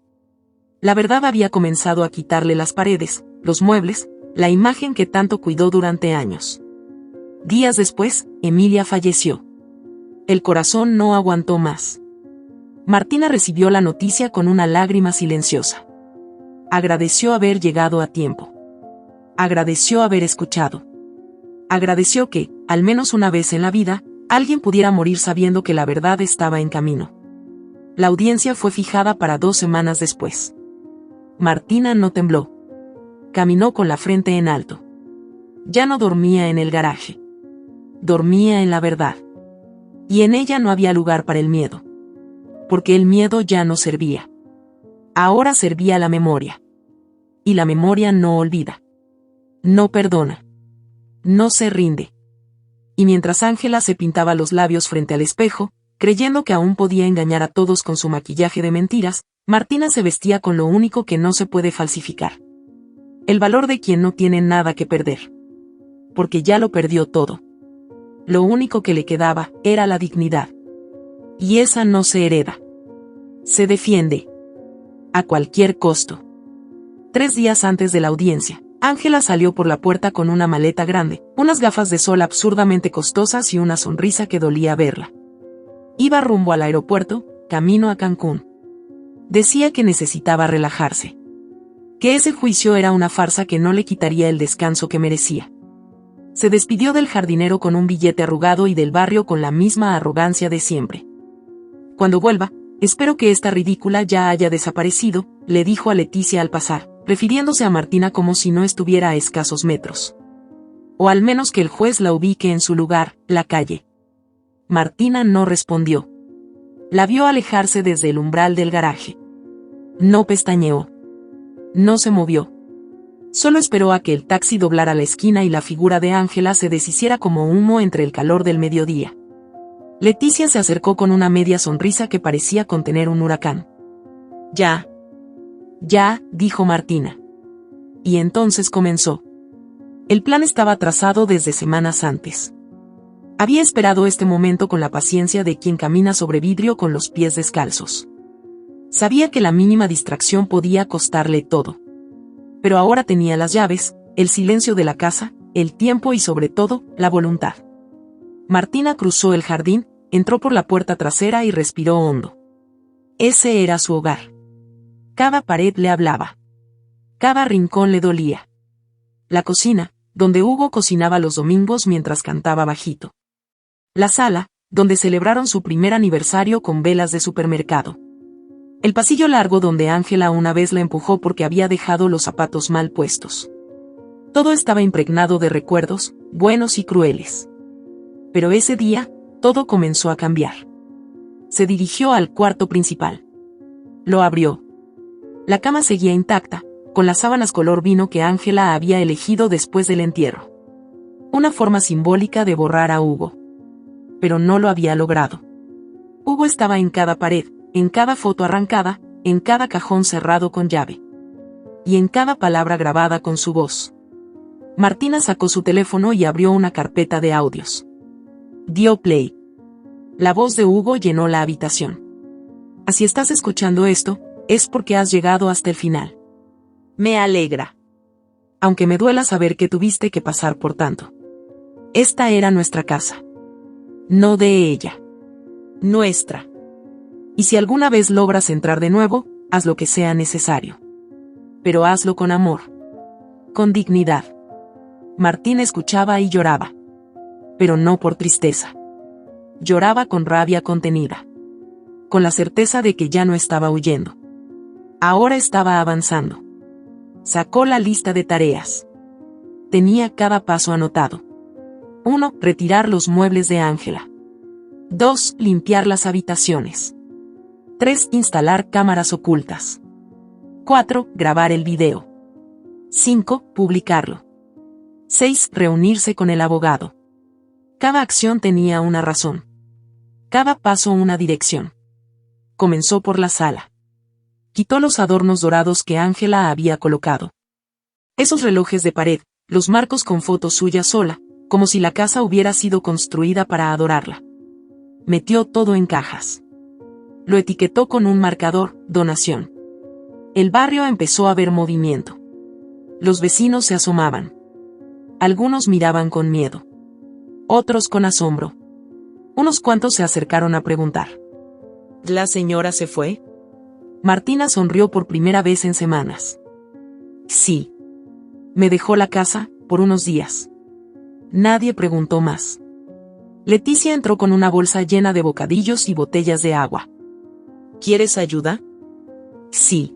La verdad había comenzado a quitarle las paredes, los muebles, la imagen que tanto cuidó durante años. Días después, Emilia falleció. El corazón no aguantó más. Martina recibió la noticia con una lágrima silenciosa. Agradeció haber llegado a tiempo. Agradeció haber escuchado. Agradeció que, al menos una vez en la vida, alguien pudiera morir sabiendo que la verdad estaba en camino. La audiencia fue fijada para 2 semanas después. Martina no tembló. Caminó con la frente en alto. Ya no dormía en el garaje. Dormía en la verdad. Y en ella no había lugar para el miedo. Porque el miedo ya no servía. Ahora servía la memoria. Y la memoria no olvida. No perdona. No se rinde. Y mientras Ángela se pintaba los labios frente al espejo, creyendo que aún podía engañar a todos con su maquillaje de mentiras, Martina se vestía con lo único que no se puede falsificar. El valor de quien no tiene nada que perder. Porque ya lo perdió todo. Lo único que le quedaba era la dignidad. Y esa no se hereda. Se defiende. A cualquier costo. 3 días antes de la audiencia, Ángela salió por la puerta con una maleta grande, unas gafas de sol absurdamente costosas y una sonrisa que dolía verla. Iba rumbo al aeropuerto, camino a Cancún. Decía que necesitaba relajarse. Que ese juicio era una farsa que no le quitaría el descanso que merecía. Se despidió del jardinero con un billete arrugado y del barrio con la misma arrogancia de siempre. Cuando vuelva, espero que esta ridícula ya haya desaparecido, le dijo a Leticia al pasar, refiriéndose a Martina como si no estuviera a escasos metros. O al menos que el juez la ubique en su lugar, la calle. Martina no respondió. La vio alejarse desde el umbral del garaje. No pestañeó. No se movió. Solo esperó a que el taxi doblara la esquina y la figura de Ángela se deshiciera como humo entre el calor del mediodía. Leticia se acercó con una media sonrisa que parecía contener un huracán. Ya, dijo Martina. Y entonces comenzó. El plan estaba trazado desde semanas antes. Había esperado este momento con la paciencia de quien camina sobre vidrio con los pies descalzos. Sabía que la mínima distracción podía costarle todo. Pero ahora tenía las llaves, el silencio de la casa, el tiempo y sobre todo, la voluntad. Martina cruzó el jardín, entró por la puerta trasera y respiró hondo. Ese era su hogar. Cada pared le hablaba. Cada rincón le dolía. La cocina, donde Hugo cocinaba los domingos mientras cantaba bajito. La sala, donde celebraron su primer aniversario con velas de supermercado. El pasillo largo donde Ángela una vez la empujó porque había dejado los zapatos mal puestos. Todo estaba impregnado de recuerdos, buenos y crueles. Pero ese día, todo comenzó a cambiar. Se dirigió al cuarto principal. Lo abrió. La cama seguía intacta, con las sábanas color vino que Ángela había elegido después del entierro. Una forma simbólica de borrar a Hugo. Pero no lo había logrado. Hugo estaba en cada pared, en cada foto arrancada, en cada cajón cerrado con llave. Y en cada palabra grabada con su voz. Martina sacó su teléfono y abrió una carpeta de audios. Dio play. La voz de Hugo llenó la habitación. Si estás escuchando esto, es porque has llegado hasta el final. Me alegra. Aunque me duela saber que tuviste que pasar por tanto. Esta era nuestra casa. No de ella. Nuestra. Y si alguna vez logras entrar de nuevo, haz lo que sea necesario. Pero hazlo con amor. Con dignidad. Martín escuchaba y lloraba. Pero no por tristeza. Lloraba con rabia contenida. Con la certeza de que ya no estaba huyendo. Ahora estaba avanzando. Sacó la lista de tareas. Tenía cada paso anotado. 1. Retirar los muebles de Ángela. 2. Limpiar las habitaciones. 3. Instalar cámaras ocultas. 4. Grabar el video. 5. Publicarlo. 6. Reunirse con el abogado. Cada acción tenía una razón. Cada paso una dirección. Comenzó por la sala. Quitó los adornos dorados que Ángela había colocado. Esos relojes de pared, los marcos con fotos suyas sola, como si la casa hubiera sido construida para adorarla. Metió todo en cajas. Lo etiquetó con un marcador, donación. El barrio empezó a ver movimiento. Los vecinos se asomaban. Algunos miraban con miedo. Otros con asombro. Unos cuantos se acercaron a preguntar. ¿La señora se fue? Martina sonrió por primera vez en semanas. Sí. Me dejó la casa, por unos días. Nadie preguntó más. Leticia entró con una bolsa llena de bocadillos y botellas de agua. ¿Quieres ayuda? Sí.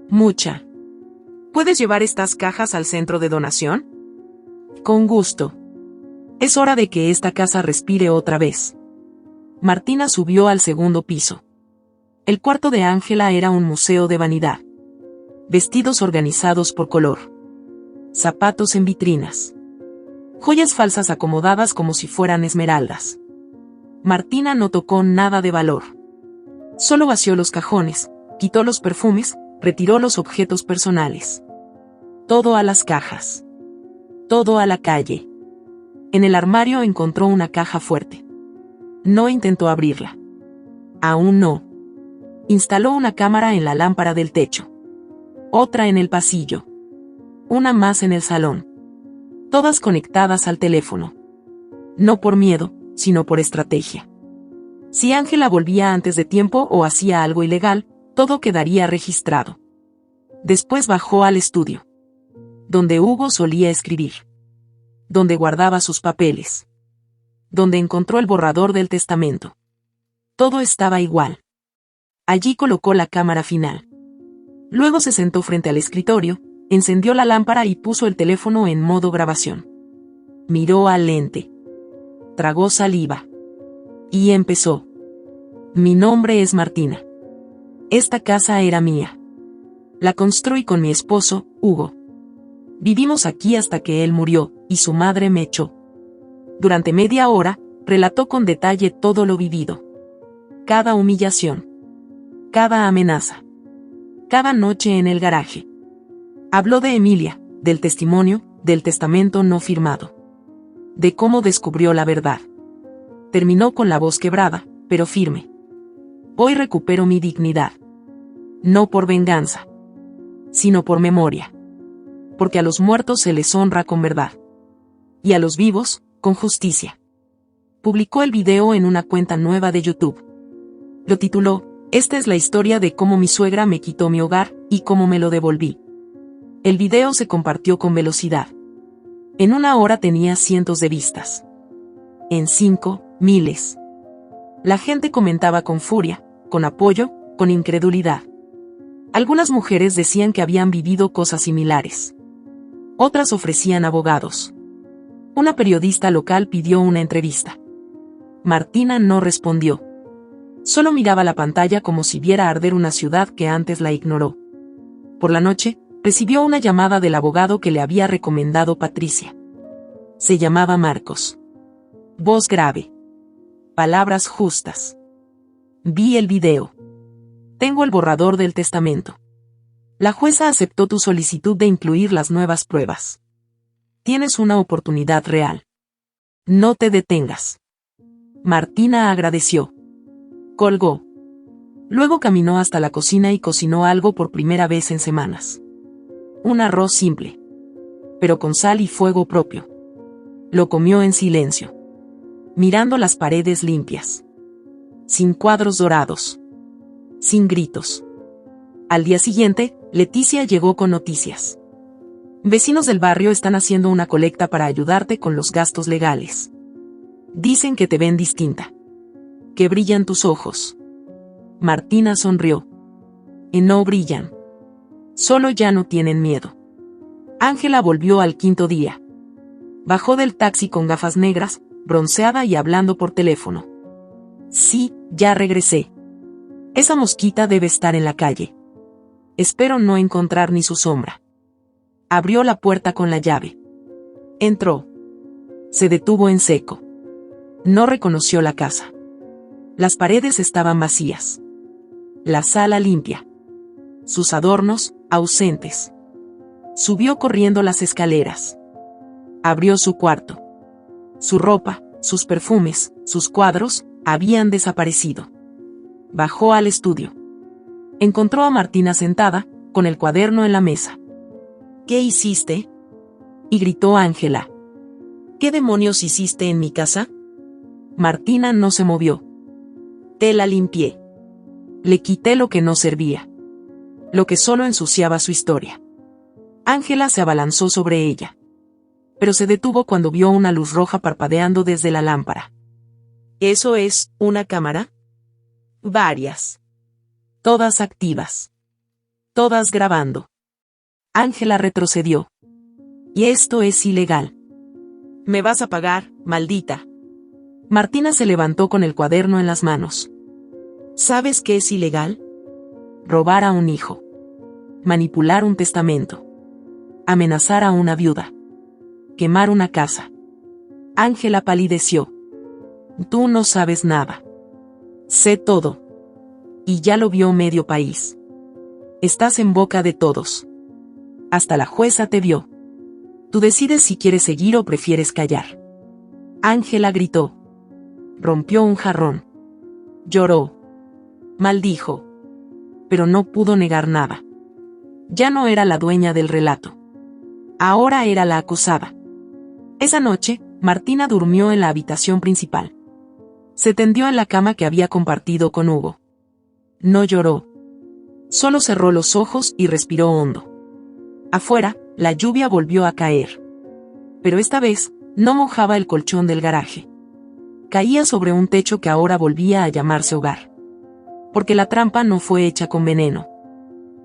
Mucha. ¿Puedes llevar estas cajas al centro de donación? Con gusto. Es hora de que esta casa respire otra vez. Martina subió al segundo piso. El cuarto de Ángela era un museo de vanidad. Vestidos organizados por color. Zapatos en vitrinas. Joyas falsas acomodadas como si fueran esmeraldas. Martina no tocó nada de valor. Solo vació los cajones, quitó los perfumes, retiró los objetos personales. Todo a las cajas. Todo a la calle. En el armario encontró una caja fuerte. No intentó abrirla. Aún no. Instaló una cámara en la lámpara del techo. Otra en el pasillo. Una más en el salón. Todas conectadas al teléfono. No por miedo, sino por estrategia. Si Ángela volvía antes de tiempo o hacía algo ilegal, todo quedaría registrado. Después bajó al estudio. Donde Hugo solía escribir. Donde guardaba sus papeles. Donde encontró el borrador del testamento. Todo estaba igual. Allí colocó la cámara final. Luego se sentó frente al escritorio, encendió la lámpara y puso el teléfono en modo grabación. Miró al lente. Tragó saliva. Y empezó. Mi nombre es Martina. Esta casa era mía. La construí con mi esposo, Hugo. Vivimos aquí hasta que él murió, y su madre me echó. Durante media hora, relató con detalle todo lo vivido. Cada humillación. Cada amenaza. Cada noche en el garaje. Habló de Emilia, del testimonio, del testamento no firmado. De cómo descubrió la verdad. Terminó con la voz quebrada, pero firme. Hoy recupero mi dignidad. No por venganza, sino por memoria. Porque a los muertos se les honra con verdad. Y a los vivos, con justicia. Publicó el video en una cuenta nueva de YouTube. Lo tituló, Esta es la historia de cómo mi suegra me quitó mi hogar, y cómo me lo devolví. El video se compartió con velocidad. En una hora tenía cientos de vistas. En 5, miles. La gente comentaba con furia, con apoyo, con incredulidad. Algunas mujeres decían que habían vivido cosas similares. Otras ofrecían abogados. Una periodista local pidió una entrevista. Martina no respondió. Solo miraba la pantalla como si viera arder una ciudad que antes la ignoró. Por la noche, recibió una llamada del abogado que le había recomendado Patricia. Se llamaba Marcos. Voz grave. Palabras justas. Vi el video. Tengo el borrador del testamento. La jueza aceptó tu solicitud de incluir las nuevas pruebas. Tienes una oportunidad real. No te detengas. Martina agradeció. Colgó. Luego caminó hasta la cocina y cocinó algo por primera vez en semanas. Un arroz simple. Pero con sal y fuego propio. Lo comió en silencio. Mirando las paredes limpias. Sin cuadros dorados. Sin gritos. Al día siguiente, Leticia llegó con noticias. Vecinos del barrio están haciendo una colecta para ayudarte con los gastos legales. Dicen que te ven distinta. Que brillan tus ojos. Martina sonrió. Y no brillan. Solo ya no tienen miedo. Ángela volvió al quinto día. Bajó del taxi con gafas negras, bronceada y hablando por teléfono. Sí, ya regresé. Esa mosquita debe estar en la calle. Espero no encontrar ni su sombra. Abrió la puerta con la llave. Entró. Se detuvo en seco. No reconoció la casa. Las paredes estaban vacías. La sala limpia. Sus adornos, ausentes. Subió corriendo las escaleras. Abrió su cuarto. Su ropa, sus perfumes, sus cuadros, habían desaparecido. Bajó al estudio. Encontró a Martina sentada, con el cuaderno en la mesa. ¿Qué hiciste? Y gritó Ángela. ¿Qué demonios hiciste en mi casa? Martina no se movió. Te la limpié. Le quité lo que no servía. Lo que solo ensuciaba su historia. Ángela se abalanzó sobre ella. Pero se detuvo cuando vio una luz roja parpadeando desde la lámpara. ¿Eso es una cámara? Varias. Todas activas. Todas grabando. Ángela retrocedió. Y esto es ilegal. Me vas a pagar, maldita. Martina se levantó con el cuaderno en las manos. ¿Sabes qué es ilegal? Robar a un hijo. Manipular un testamento. Amenazar a una viuda. Quemar una casa. Ángela palideció. Tú no sabes nada. Sé todo. Y ya lo vio medio país. Estás en boca de todos. Hasta la jueza te vio. Tú decides si quieres seguir o prefieres callar. Ángela gritó. Rompió un jarrón. Lloró. Maldijo. Pero no pudo negar nada. Ya no era la dueña del relato. Ahora era la acusada. Esa noche, Martina durmió en la habitación principal. Se tendió en la cama que había compartido con Hugo. No lloró. Solo cerró los ojos y respiró hondo. Afuera, la lluvia volvió a caer. Pero esta vez, no mojaba el colchón del garaje. Caía sobre un techo que ahora volvía a llamarse hogar. Porque la trampa no fue hecha con veneno.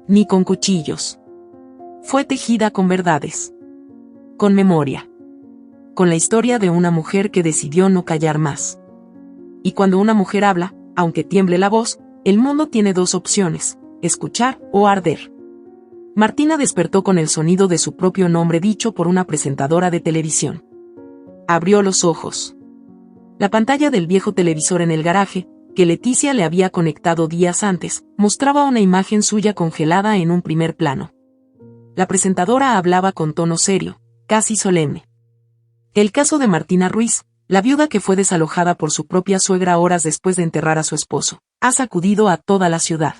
Ni con cuchillos. Fue tejida con verdades. Con memoria. Con la historia de una mujer que decidió no callar más. Y cuando una mujer habla, aunque tiemble la voz, el mundo tiene dos opciones, escuchar o arder. Martina despertó con el sonido de su propio nombre dicho por una presentadora de televisión. Abrió los ojos. La pantalla del viejo televisor en el garaje, que Leticia le había conectado días antes, mostraba una imagen suya congelada en un primer plano. La presentadora hablaba con tono serio, casi solemne. El caso de Martina Ruiz, la viuda que fue desalojada por su propia suegra horas después de enterrar a su esposo, ha sacudido a toda la ciudad.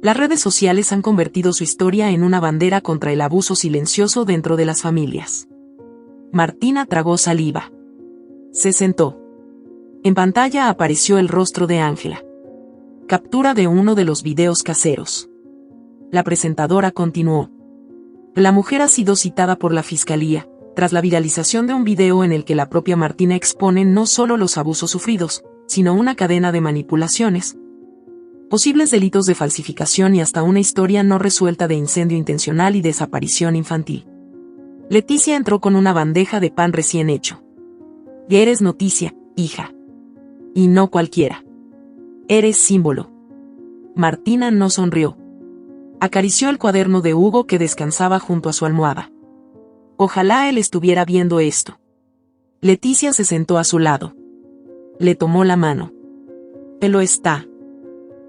Las redes sociales han convertido su historia en una bandera contra el abuso silencioso dentro de las familias. Martina tragó saliva. Se sentó. En pantalla apareció el rostro de Ángela. Captura de uno de los videos caseros. La presentadora continuó. La mujer ha sido citada por la fiscalía, tras la viralización de un video en el que la propia Martina expone no solo los abusos sufridos, sino una cadena de manipulaciones, posibles delitos de falsificación y hasta una historia no resuelta de incendio intencional y desaparición infantil. Leticia entró con una bandeja de pan recién hecho. Eres noticia, hija. Y no cualquiera. Eres símbolo. Martina no sonrió. Acarició el cuaderno de Hugo que descansaba junto a su almohada. Ojalá él estuviera viendo esto. Leticia se sentó a su lado. Le tomó la mano. Él lo está.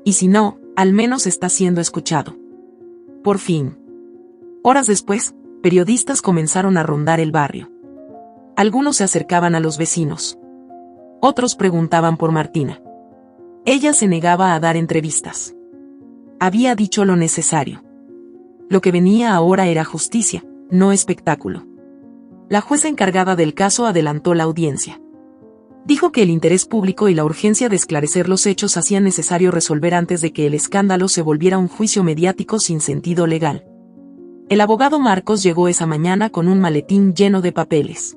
Y si no, al menos está siendo escuchado. Por fin. Horas después, periodistas comenzaron a rondar el barrio. Algunos se acercaban a los vecinos. Otros preguntaban por Martina. Ella se negaba a dar entrevistas. Había dicho lo necesario. Lo que venía ahora era justicia, no espectáculo. La jueza encargada del caso adelantó la audiencia. Dijo que el interés público y la urgencia de esclarecer los hechos hacían necesario resolver antes de que el escándalo se volviera un juicio mediático sin sentido legal. El abogado Marcos llegó esa mañana con un maletín lleno de papeles.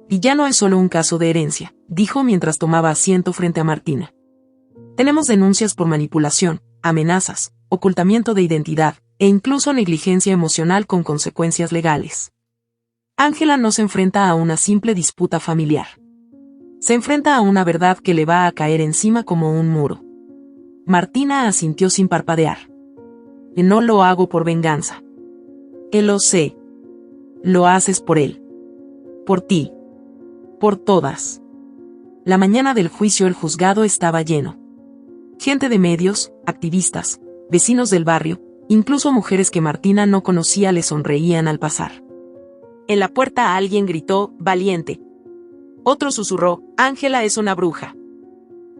Y ya no es solo un caso de herencia, dijo mientras tomaba asiento frente a Martina. Tenemos denuncias por manipulación, amenazas, ocultamiento de identidad, e incluso negligencia emocional con consecuencias legales. Ángela no se enfrenta a una simple disputa familiar. Se enfrenta a una verdad que le va a caer encima como un muro. Martina asintió sin parpadear. No lo hago por venganza. Lo sé. Lo haces por él. Por ti. Por todas. La mañana del juicio el juzgado estaba lleno. Gente de medios, activistas, vecinos del barrio, incluso mujeres que Martina no conocía le sonreían al pasar. En la puerta alguien gritó, valiente. Otro susurró, Ángela es una bruja.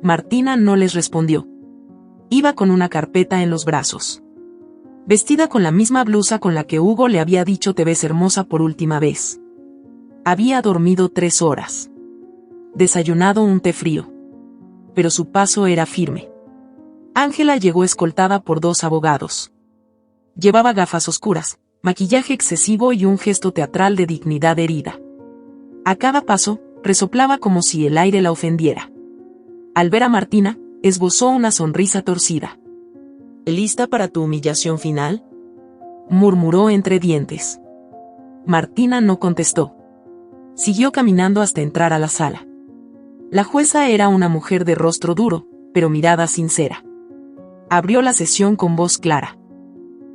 Martina no les respondió. Iba con una carpeta en los brazos. Vestida con la misma blusa con la que Hugo le había dicho te ves hermosa por última vez. Había dormido 3 horas. Desayunado un té frío. Pero su paso era firme. Ángela llegó escoltada por 2 abogados. Llevaba gafas oscuras, maquillaje excesivo y un gesto teatral de dignidad herida. A cada paso, resoplaba como si el aire la ofendiera. Al ver a Martina, esbozó una sonrisa torcida. ¿Lista para tu humillación final?, murmuró entre dientes. Martina no contestó. Siguió caminando hasta entrar a la sala. La jueza era una mujer de rostro duro, pero mirada sincera. Abrió la sesión con voz clara.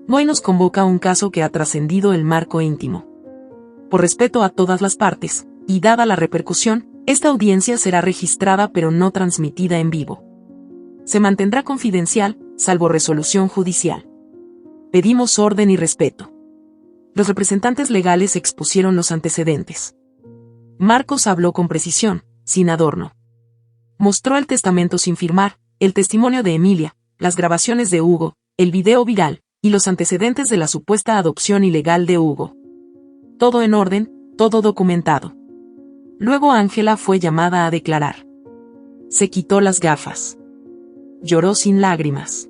Hoy nos convoca un caso que ha trascendido el marco íntimo. Por respeto a todas las partes, y dada la repercusión, esta audiencia será registrada pero no transmitida en vivo. Se mantendrá confidencial, salvo resolución judicial. Pedimos orden y respeto. Los representantes legales expusieron los antecedentes. Marcos habló con precisión, sin adorno. Mostró el testamento sin firmar, el testimonio de Emilia, las grabaciones de Hugo, el video viral, y los antecedentes de la supuesta adopción ilegal de Hugo. Todo en orden, todo documentado. Luego Ángela fue llamada a declarar. Se quitó las gafas. Lloró sin lágrimas.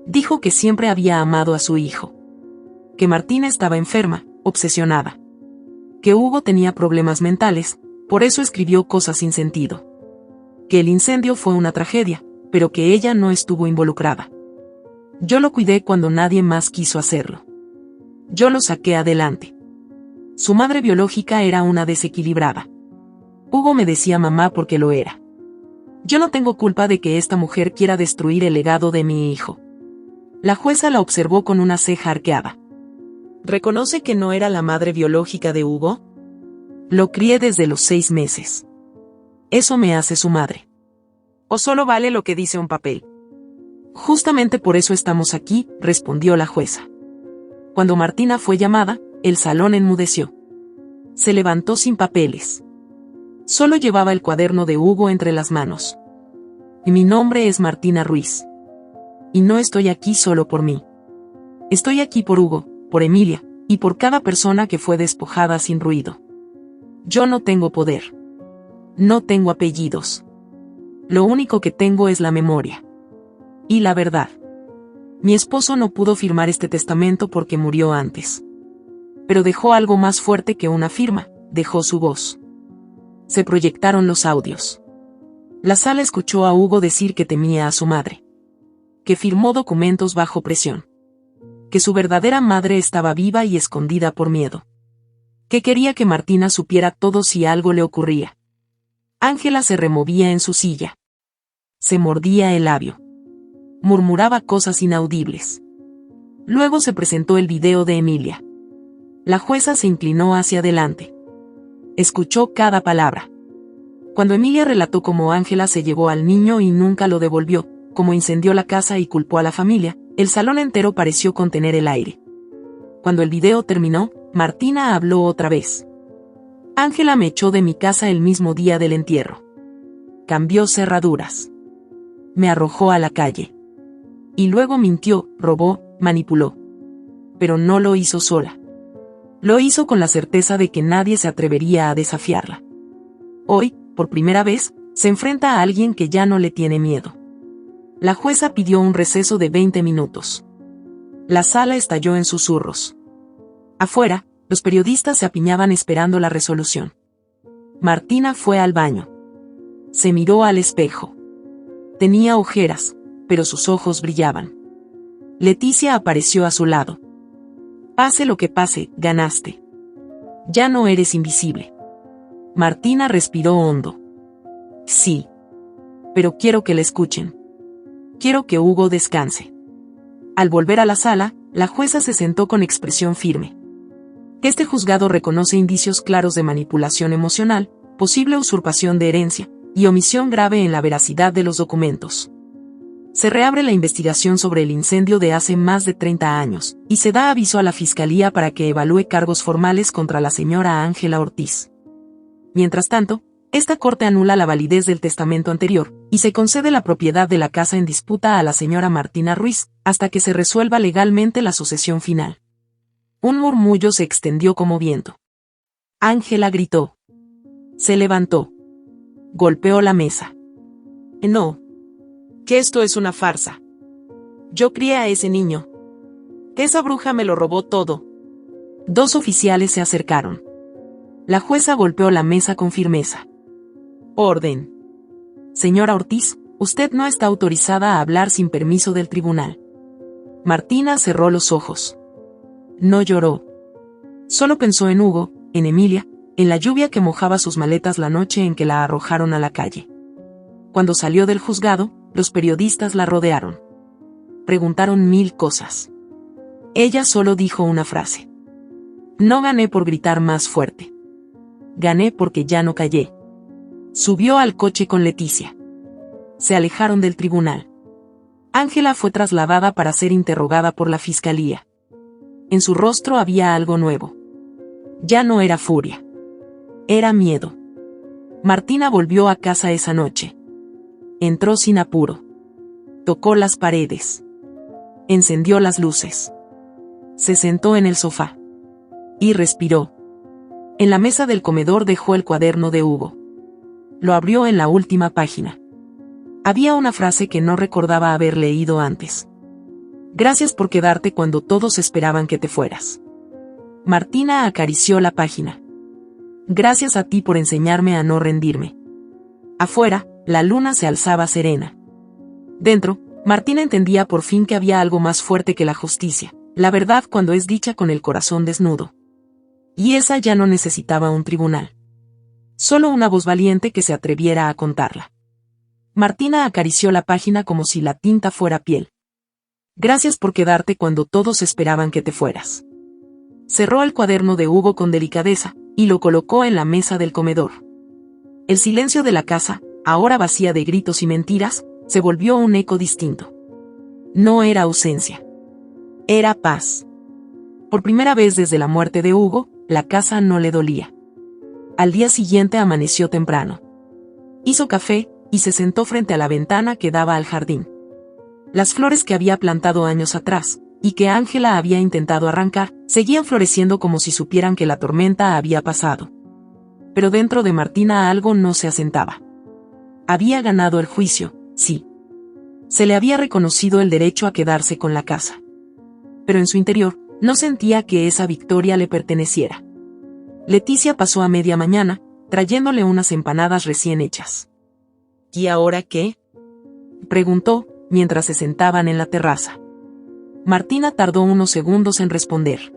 Dijo que siempre había amado a su hijo. Que Martina estaba enferma, obsesionada. Que Hugo tenía problemas mentales, por eso escribió cosas sin sentido. Que el incendio fue una tragedia, pero que ella no estuvo involucrada. Yo lo cuidé cuando nadie más quiso hacerlo. Yo lo saqué adelante. Su madre biológica era una desequilibrada. Hugo me decía mamá porque lo era. Yo no tengo culpa de que esta mujer quiera destruir el legado de mi hijo. La jueza la observó con una ceja arqueada. ¿Reconoce que no era la madre biológica de Hugo? Lo crié desde los 6 meses. Eso me hace su madre. ¿O solo vale lo que dice un papel? Justamente por eso estamos aquí, respondió la jueza. Cuando Martina fue llamada, el salón enmudeció. Se levantó sin papeles. Solo llevaba el cuaderno de Hugo entre las manos. Y mi nombre es Martina Ruiz. Y no estoy aquí solo por mí. Estoy aquí por Hugo, por Emilia, y por cada persona que fue despojada sin ruido. Yo no tengo poder. No tengo apellidos. Lo único que tengo es la memoria. Y la verdad. Mi esposo no pudo firmar este testamento porque murió antes. Pero dejó algo más fuerte que una firma, dejó su voz. Se proyectaron los audios. La sala escuchó a Hugo decir que temía a su madre. Que firmó documentos bajo presión. Que su verdadera madre estaba viva y escondida por miedo. Que quería que Martina supiera todo si algo le ocurría. Ángela se removía en su silla. Se mordía el labio. Murmuraba cosas inaudibles. Luego se presentó el video de Emilia. La jueza se inclinó hacia adelante. Escuchó cada palabra. Cuando Emilia relató cómo Ángela se llevó al niño y nunca lo devolvió, cómo incendió la casa y culpó a la familia, el salón entero pareció contener el aire. Cuando el video terminó, Martina habló otra vez. Ángela me echó de mi casa el mismo día del entierro. Cambió cerraduras. Me arrojó a la calle. Y luego mintió, robó, manipuló. Pero no lo hizo sola. Lo hizo con la certeza de que nadie se atrevería a desafiarla. Hoy, por primera vez, se enfrenta a alguien que ya no le tiene miedo. La jueza pidió un receso de 20 minutos. La sala estalló en susurros. Afuera, los periodistas se apiñaban esperando la resolución. Martina fue al baño. Se miró al espejo. Tenía ojeras, pero sus ojos brillaban. Leticia apareció a su lado. Pase lo que pase, ganaste. Ya no eres invisible. Martina respiró hondo. Sí. Pero quiero que la escuchen. Quiero que Hugo descanse. Al volver a la sala, la jueza se sentó con expresión firme. Este juzgado reconoce indicios claros de manipulación emocional, posible usurpación de herencia, y omisión grave en la veracidad de los documentos. Se reabre la investigación sobre el incendio de hace más de 30 años, y se da aviso a la Fiscalía para que evalúe cargos formales contra la señora Ángela Ortiz. Mientras tanto, esta corte anula la validez del testamento anterior, y se concede la propiedad de la casa en disputa a la señora Martina Ruiz, hasta que se resuelva legalmente la sucesión final. Un murmullo se extendió como viento. Ángela gritó. Se levantó. Golpeó la mesa. No. Que esto es una farsa. Yo crié a ese niño. Que esa bruja me lo robó todo. Dos oficiales se acercaron. La jueza golpeó la mesa con firmeza. Orden. Señora Ortiz, usted no está autorizada a hablar sin permiso del tribunal. Martina cerró los ojos. No lloró. Solo pensó en Hugo, en Emilia, en la lluvia que mojaba sus maletas la noche en que la arrojaron a la calle. Cuando salió del juzgado, los periodistas la rodearon. Preguntaron 1000 cosas. Ella solo dijo una frase. No gané por gritar más fuerte. Gané porque ya no callé. Subió al coche con Leticia. Se alejaron del tribunal. Ángela fue trasladada para ser interrogada por la fiscalía. En su rostro había algo nuevo. Ya no era furia. Era miedo. Martina volvió a casa esa noche. Entró sin apuro. Tocó las paredes. Encendió las luces. Se sentó en el sofá. Y respiró. En la mesa del comedor dejó el cuaderno de Hugo. Lo abrió en la última página. Había una frase que no recordaba haber leído antes. Gracias por quedarte cuando todos esperaban que te fueras. Martina acarició la página. Gracias a ti por enseñarme a no rendirme. Afuera, la luna se alzaba serena. Dentro, Martina entendía por fin que había algo más fuerte que la justicia, la verdad cuando es dicha con el corazón desnudo. Y esa ya no necesitaba un tribunal. Solo una voz valiente que se atreviera a contarla. Martina acarició la página como si la tinta fuera piel. Gracias por quedarte cuando todos esperaban que te fueras. Cerró el cuaderno de Hugo con delicadeza, y lo colocó en la mesa del comedor. El silencio de la casa, ahora vacía de gritos y mentiras, se volvió un eco distinto. No era ausencia. Era paz. Por primera vez desde la muerte de Hugo, la casa no le dolía. Al día siguiente amaneció temprano. Hizo café, y se sentó frente a la ventana que daba al jardín. Las flores que había plantado años atrás, y que Ángela había intentado arrancar, seguían floreciendo como si supieran que la tormenta había pasado. Pero dentro de Martina algo no se asentaba. Había ganado el juicio, sí. Se le había reconocido el derecho a quedarse con la casa. Pero en su interior, no sentía que esa victoria le perteneciera. Leticia pasó a media mañana, trayéndole unas empanadas recién hechas. ¿Y ahora qué?, preguntó, mientras se sentaban en la terraza. Martina tardó unos segundos en responder.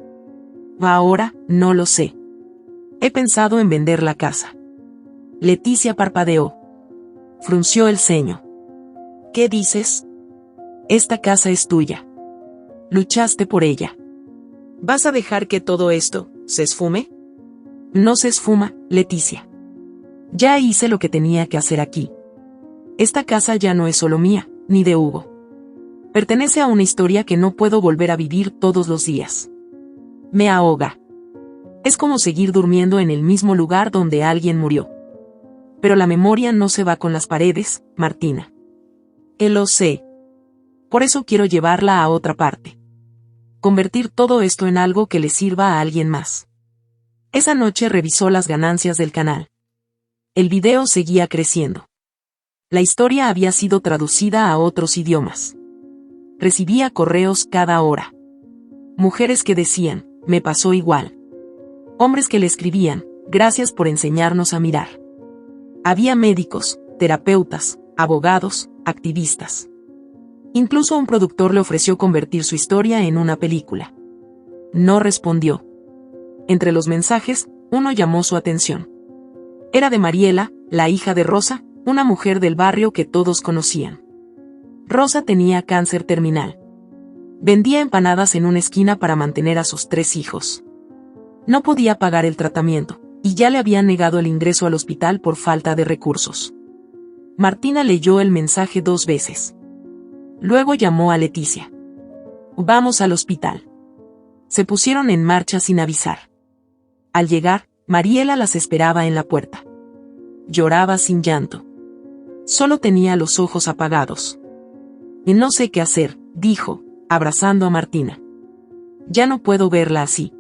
Ahora, no lo sé. He pensado en vender la casa. Leticia parpadeó. Frunció el ceño. ¿Qué dices? Esta casa es tuya. Luchaste por ella. ¿Vas a dejar que todo esto se esfume? No se esfuma, Leticia. Ya hice lo que tenía que hacer aquí. Esta casa ya no es solo mía, ni de Hugo. Pertenece a una historia que no puedo volver a vivir todos los días. Me ahoga. Es como seguir durmiendo en el mismo lugar donde alguien murió. Pero la memoria no se va con las paredes, Martina. Lo sé. Por eso quiero llevarla a otra parte. Convertir todo esto en algo que le sirva a alguien más. Esa noche revisó las ganancias del canal. El video seguía creciendo. La historia había sido traducida a otros idiomas. Recibía correos cada hora. Mujeres que decían, me pasó igual. Hombres que le escribían, gracias por enseñarnos a mirar. Había médicos, terapeutas, abogados, activistas. Incluso un productor le ofreció convertir su historia en una película. No respondió. Entre los mensajes, uno llamó su atención. Era de Mariela, la hija de Rosa, una mujer del barrio que todos conocían. Rosa tenía cáncer terminal. Vendía empanadas en una esquina para mantener a sus 3 hijos. No podía pagar el tratamiento, y ya le habían negado el ingreso al hospital por falta de recursos. Martina leyó el mensaje 2 veces. Luego llamó a Leticia. Vamos al hospital. Se pusieron en marcha sin avisar. Al llegar, Mariela las esperaba en la puerta. Lloraba sin llanto. Solo tenía los ojos apagados. Y no sé qué hacer, dijo, abrazando a Martina. Ya no puedo verla así.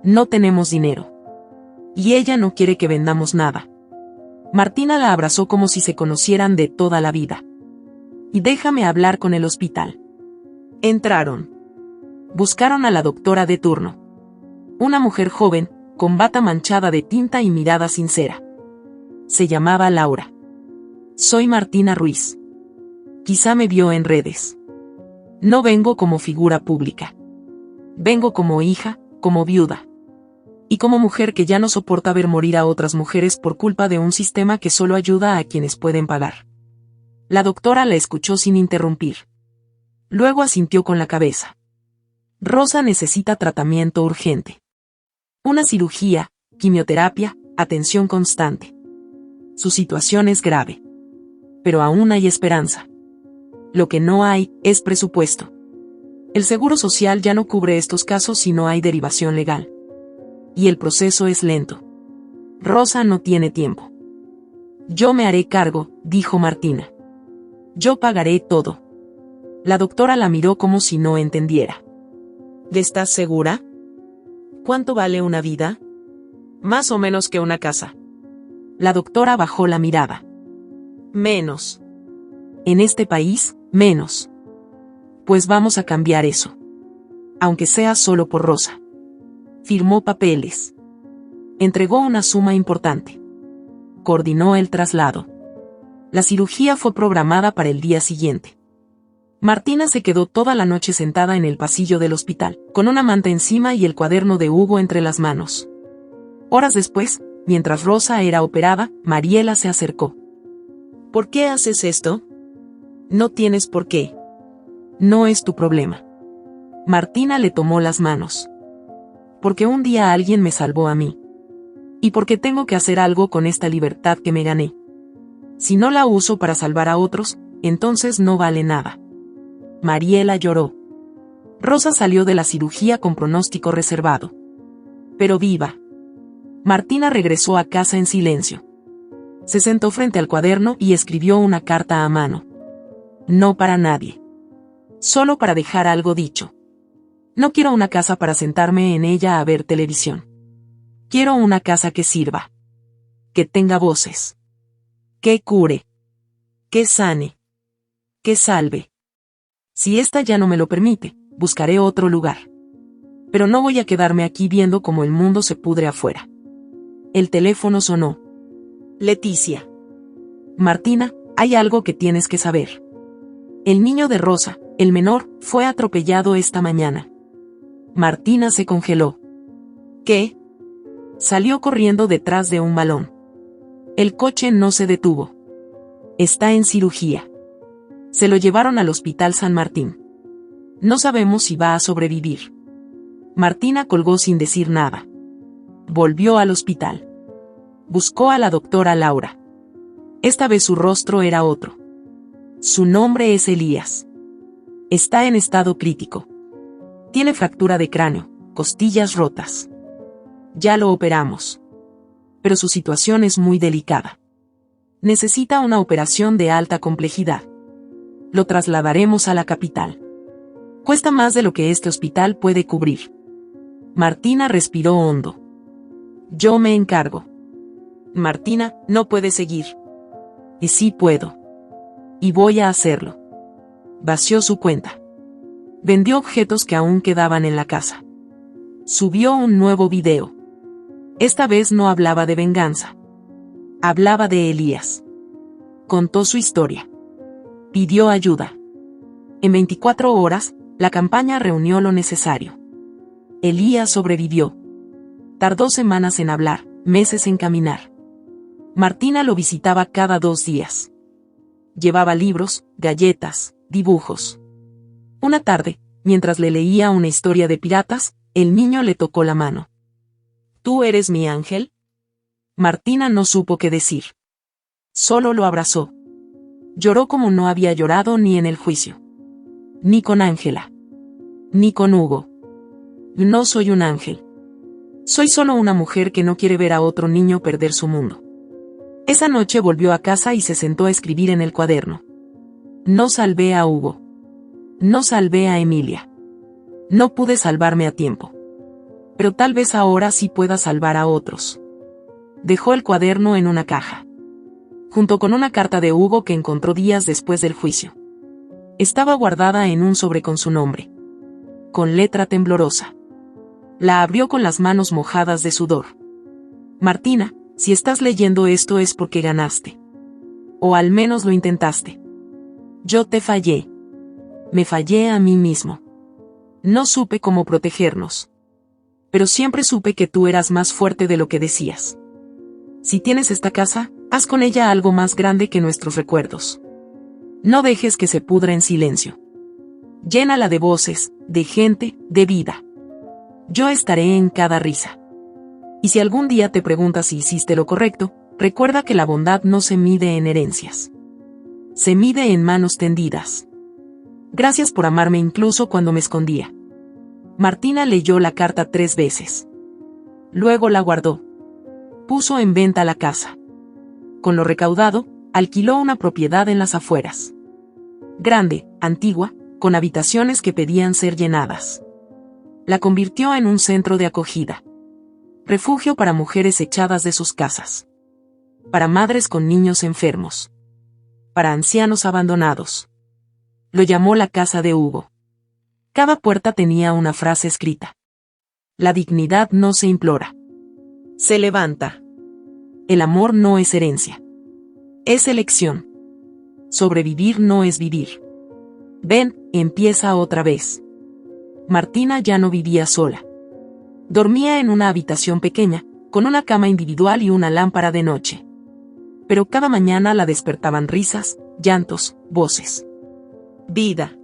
No tenemos dinero. Y ella no quiere que vendamos nada. Martina la abrazó como si se conocieran de toda la vida. Y déjame hablar con el hospital. Entraron. Buscaron a la doctora de turno. Una mujer joven, con bata manchada de tinta y mirada sincera. Se llamaba Laura. Soy Martina Ruiz. Quizá me vio en redes. No vengo como figura pública. Vengo como hija, como viuda. Y como mujer que ya no soporta ver morir a otras mujeres por culpa de un sistema que solo ayuda a quienes pueden pagar. La doctora la escuchó sin interrumpir. Luego asintió con la cabeza. Rosa necesita tratamiento urgente. Una cirugía, quimioterapia, atención constante. Su situación es grave. Pero aún hay esperanza. Lo que no hay, es presupuesto. El Seguro Social ya no cubre estos casos si no hay derivación legal. Y el proceso es lento. Rosa no tiene tiempo. Yo me haré cargo, dijo Martina. Yo pagaré todo. La doctora la miró como si no entendiera. ¿Estás segura? ¿Cuánto vale una vida? Más o menos que una casa. La doctora bajó la mirada. Menos. En este país, menos. Pues vamos a cambiar eso. Aunque sea solo por Rosa. Firmó papeles. Entregó una suma importante. Coordinó el traslado. La cirugía fue programada para el día siguiente. Martina se quedó toda la noche sentada en el pasillo del hospital, con una manta encima y el cuaderno de Hugo entre las manos. Horas después, mientras Rosa era operada, Mariela se acercó. ¿Por qué haces esto? No tienes por qué. No es tu problema. Martina le tomó las manos. Porque un día alguien me salvó a mí. Y porque tengo que hacer algo con esta libertad que me gané. Si no la uso para salvar a otros, entonces no vale nada. Mariela lloró. Rosa salió de la cirugía con pronóstico reservado. Pero viva. Martina regresó a casa en silencio. Se sentó frente al cuaderno y escribió una carta a mano. No para nadie. Solo para dejar algo dicho. No quiero una casa para sentarme en ella a ver televisión. Quiero una casa que sirva. Que tenga voces. Que cure. Que sane. Que salve. Si esta ya no me lo permite, buscaré otro lugar. Pero no voy a quedarme aquí viendo cómo el mundo se pudre afuera. El teléfono sonó. Leticia. Martina, hay algo que tienes que saber. El niño de Rosa, el menor, fue atropellado esta mañana. Martina se congeló. ¿Qué? Salió corriendo detrás de un balón. El coche no se detuvo. Está en cirugía. Se lo llevaron al Hospital San Martín. No sabemos si va a sobrevivir. Martina colgó sin decir nada. Volvió al hospital. Buscó a la doctora Laura. Esta vez su rostro era otro. Su nombre es Elías. Está en estado crítico. Tiene fractura de cráneo, costillas rotas. Ya lo operamos. Pero su situación es muy delicada. Necesita una operación de alta complejidad. Lo trasladaremos a la capital. Cuesta más de lo que este hospital puede cubrir. Martina respiró hondo. Yo me encargo. Martina, no puede seguir. Y sí puedo. Y voy a hacerlo. Vació su cuenta. Vendió objetos que aún quedaban en la casa. Subió un nuevo video. Esta vez no hablaba de venganza. Hablaba de Elías. Contó su historia. Pidió ayuda. En 24 horas, la campaña reunió lo necesario. Elías sobrevivió. Tardó semanas en hablar, meses en caminar. Martina lo visitaba cada 2 días. Llevaba libros, galletas, dibujos. Una tarde, mientras le leía una historia de piratas, el niño le tocó la mano. ¿Tú eres mi ángel? Martina no supo qué decir. Solo lo abrazó. Lloró como no había llorado ni en el juicio. Ni con Ángela. Ni con Hugo. No soy un ángel. Soy solo una mujer que no quiere ver a otro niño perder su mundo. Esa noche volvió a casa y se sentó a escribir en el cuaderno. No salvé a Hugo. No salvé a Emilia. No pude salvarme a tiempo. Pero tal vez ahora sí pueda salvar a otros. Dejó el cuaderno en una caja, junto con una carta de Hugo que encontró días después del juicio. Estaba guardada en un sobre con su nombre, con letra temblorosa. La abrió con las manos mojadas de sudor. Martina, si estás leyendo esto es porque ganaste. O al menos lo intentaste. Yo te fallé. Me fallé a mí mismo. No supe cómo protegernos. Pero siempre supe que tú eras más fuerte de lo que decías. Si tienes esta casa, haz con ella algo más grande que nuestros recuerdos. No dejes que se pudra en silencio. Llénala de voces, de gente, de vida. Yo estaré en cada risa. Y si algún día te preguntas si hiciste lo correcto, recuerda que la bondad no se mide en herencias. Se mide en manos tendidas. Gracias por amarme incluso cuando me escondía. Martina leyó la carta 3 veces. Luego la guardó. Puso en venta la casa. Con lo recaudado, alquiló una propiedad en las afueras. Grande, antigua, con habitaciones que pedían ser llenadas. La convirtió en un centro de acogida. Refugio para mujeres echadas de sus casas. Para madres con niños enfermos. Para ancianos abandonados. Lo llamó la casa de Hugo. Cada puerta tenía una frase escrita. La dignidad no se implora. Se levanta. El amor no es herencia. Es elección. Sobrevivir no es vivir. Ven, empieza otra vez. Martina ya no vivía sola. Dormía en una habitación pequeña, con una cama individual y una lámpara de noche. Pero cada mañana la despertaban risas, llantos, voces. Vida.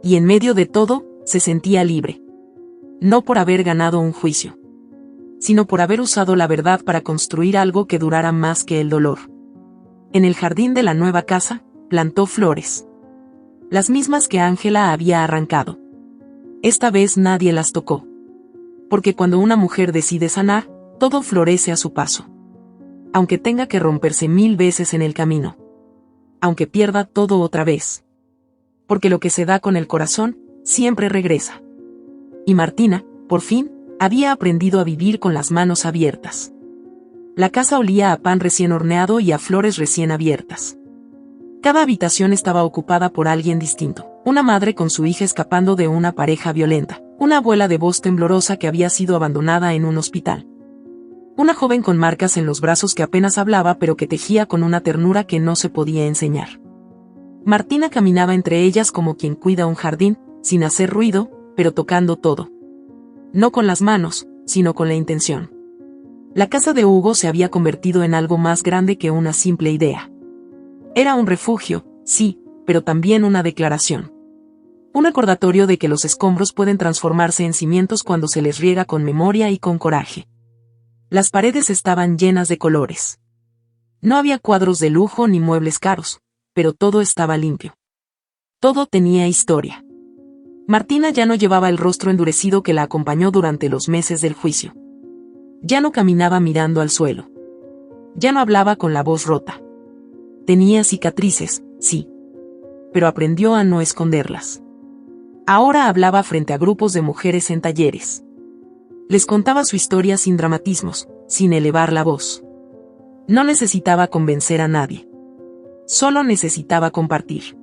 Y en medio de todo, se sentía libre. No por haber ganado un juicio, sino por haber usado la verdad para construir algo que durara más que el dolor. En el jardín de la nueva casa, plantó flores. Las mismas que Ángela había arrancado. Esta vez nadie las tocó. Porque cuando una mujer decide sanar, todo florece a su paso. Aunque tenga que romperse 1000 veces en el camino. Aunque pierda todo otra vez. Porque lo que se da con el corazón, siempre regresa. Y Martina, por fin, había aprendido a vivir con las manos abiertas. La casa olía a pan recién horneado y a flores recién abiertas. Cada habitación estaba ocupada por alguien distinto. Una madre con su hija escapando de una pareja violenta. Una abuela de voz temblorosa que había sido abandonada en un hospital. Una joven con marcas en los brazos que apenas hablaba pero que tejía con una ternura que no se podía enseñar. Martina caminaba entre ellas como quien cuida un jardín, sin hacer ruido, pero tocando todo. No con las manos, sino con la intención. La casa de Hugo se había convertido en algo más grande que una simple idea. Era un refugio, sí, pero también una declaración. Un recordatorio de que los escombros pueden transformarse en cimientos cuando se les riega con memoria y con coraje. Las paredes estaban llenas de colores. No había cuadros de lujo ni muebles caros, pero todo estaba limpio. Todo tenía historia. Martina ya no llevaba el rostro endurecido que la acompañó durante los meses del juicio. Ya no caminaba mirando al suelo. Ya no hablaba con la voz rota. Tenía cicatrices, sí. Pero aprendió a no esconderlas. Ahora hablaba frente a grupos de mujeres en talleres. Les contaba su historia sin dramatismos, sin elevar la voz. No necesitaba convencer a nadie. Solo necesitaba compartir.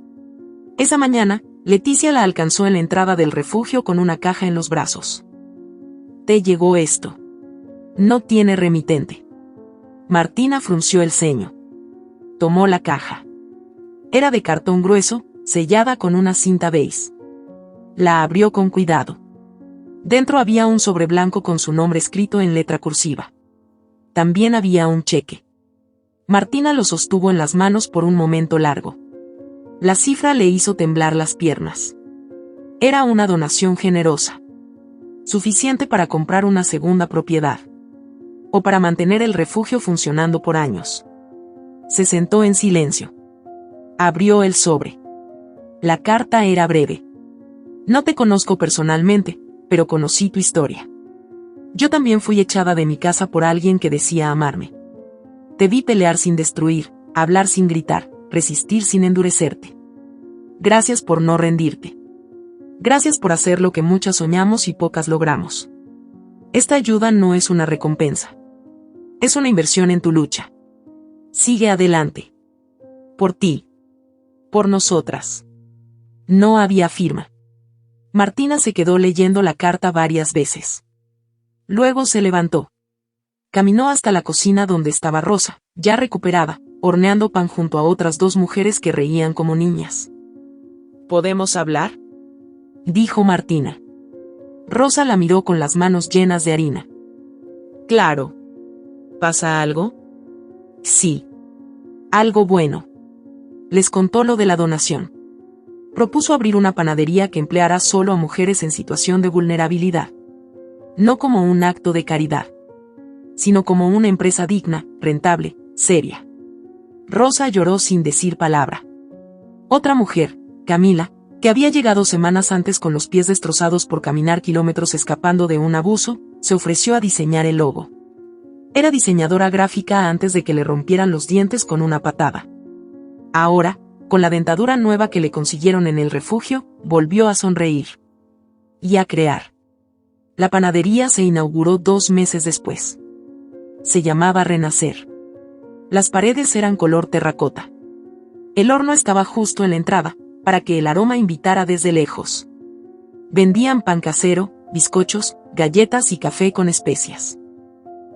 Esa mañana, Leticia la alcanzó en la entrada del refugio con una caja en los brazos. «Te llegó esto. No tiene remitente». Martina frunció el ceño. Tomó la caja. Era de cartón grueso, sellada con una cinta beige. La abrió con cuidado. Dentro había un sobre blanco con su nombre escrito en letra cursiva. También había un cheque. Martina lo sostuvo en las manos por un momento largo. La cifra le hizo temblar las piernas. Era una donación generosa. Suficiente para comprar una segunda propiedad. O para mantener el refugio funcionando por años. Se sentó en silencio. Abrió el sobre. La carta era breve. No te conozco personalmente, pero conocí tu historia. Yo también fui echada de mi casa por alguien que decía amarme. Te vi pelear sin destruir, hablar sin gritar, resistir sin endurecerte. Gracias por no rendirte. Gracias por hacer lo que muchas soñamos y pocas logramos. Esta ayuda no es una recompensa. Es una inversión en tu lucha. Sigue adelante. Por ti. Por nosotras. No había firma. Martina se quedó leyendo la carta varias veces. Luego se levantó. Caminó hasta la cocina donde estaba Rosa, ya recuperada, horneando pan junto a otras dos mujeres que reían como niñas. ¿Podemos hablar?, dijo Martina. Rosa la miró con las manos llenas de harina. Claro. ¿Pasa algo? Sí. Algo bueno. Les contó lo de la donación. Propuso abrir una panadería que empleara solo a mujeres en situación de vulnerabilidad. No como un acto de caridad, sino como una empresa digna, rentable, seria. Rosa lloró sin decir palabra. Otra mujer, Camila, que había llegado semanas antes con los pies destrozados por caminar kilómetros escapando de un abuso, se ofreció a diseñar el logo. Era diseñadora gráfica antes de que le rompieran los dientes con una patada. Ahora, con la dentadura nueva que le consiguieron en el refugio, volvió a sonreír. Y a crear. La panadería se inauguró 2 meses después. Se llamaba Renacer. Las paredes eran color terracota. El horno estaba justo en la entrada, para que el aroma invitara desde lejos. Vendían pan casero, bizcochos, galletas y café con especias.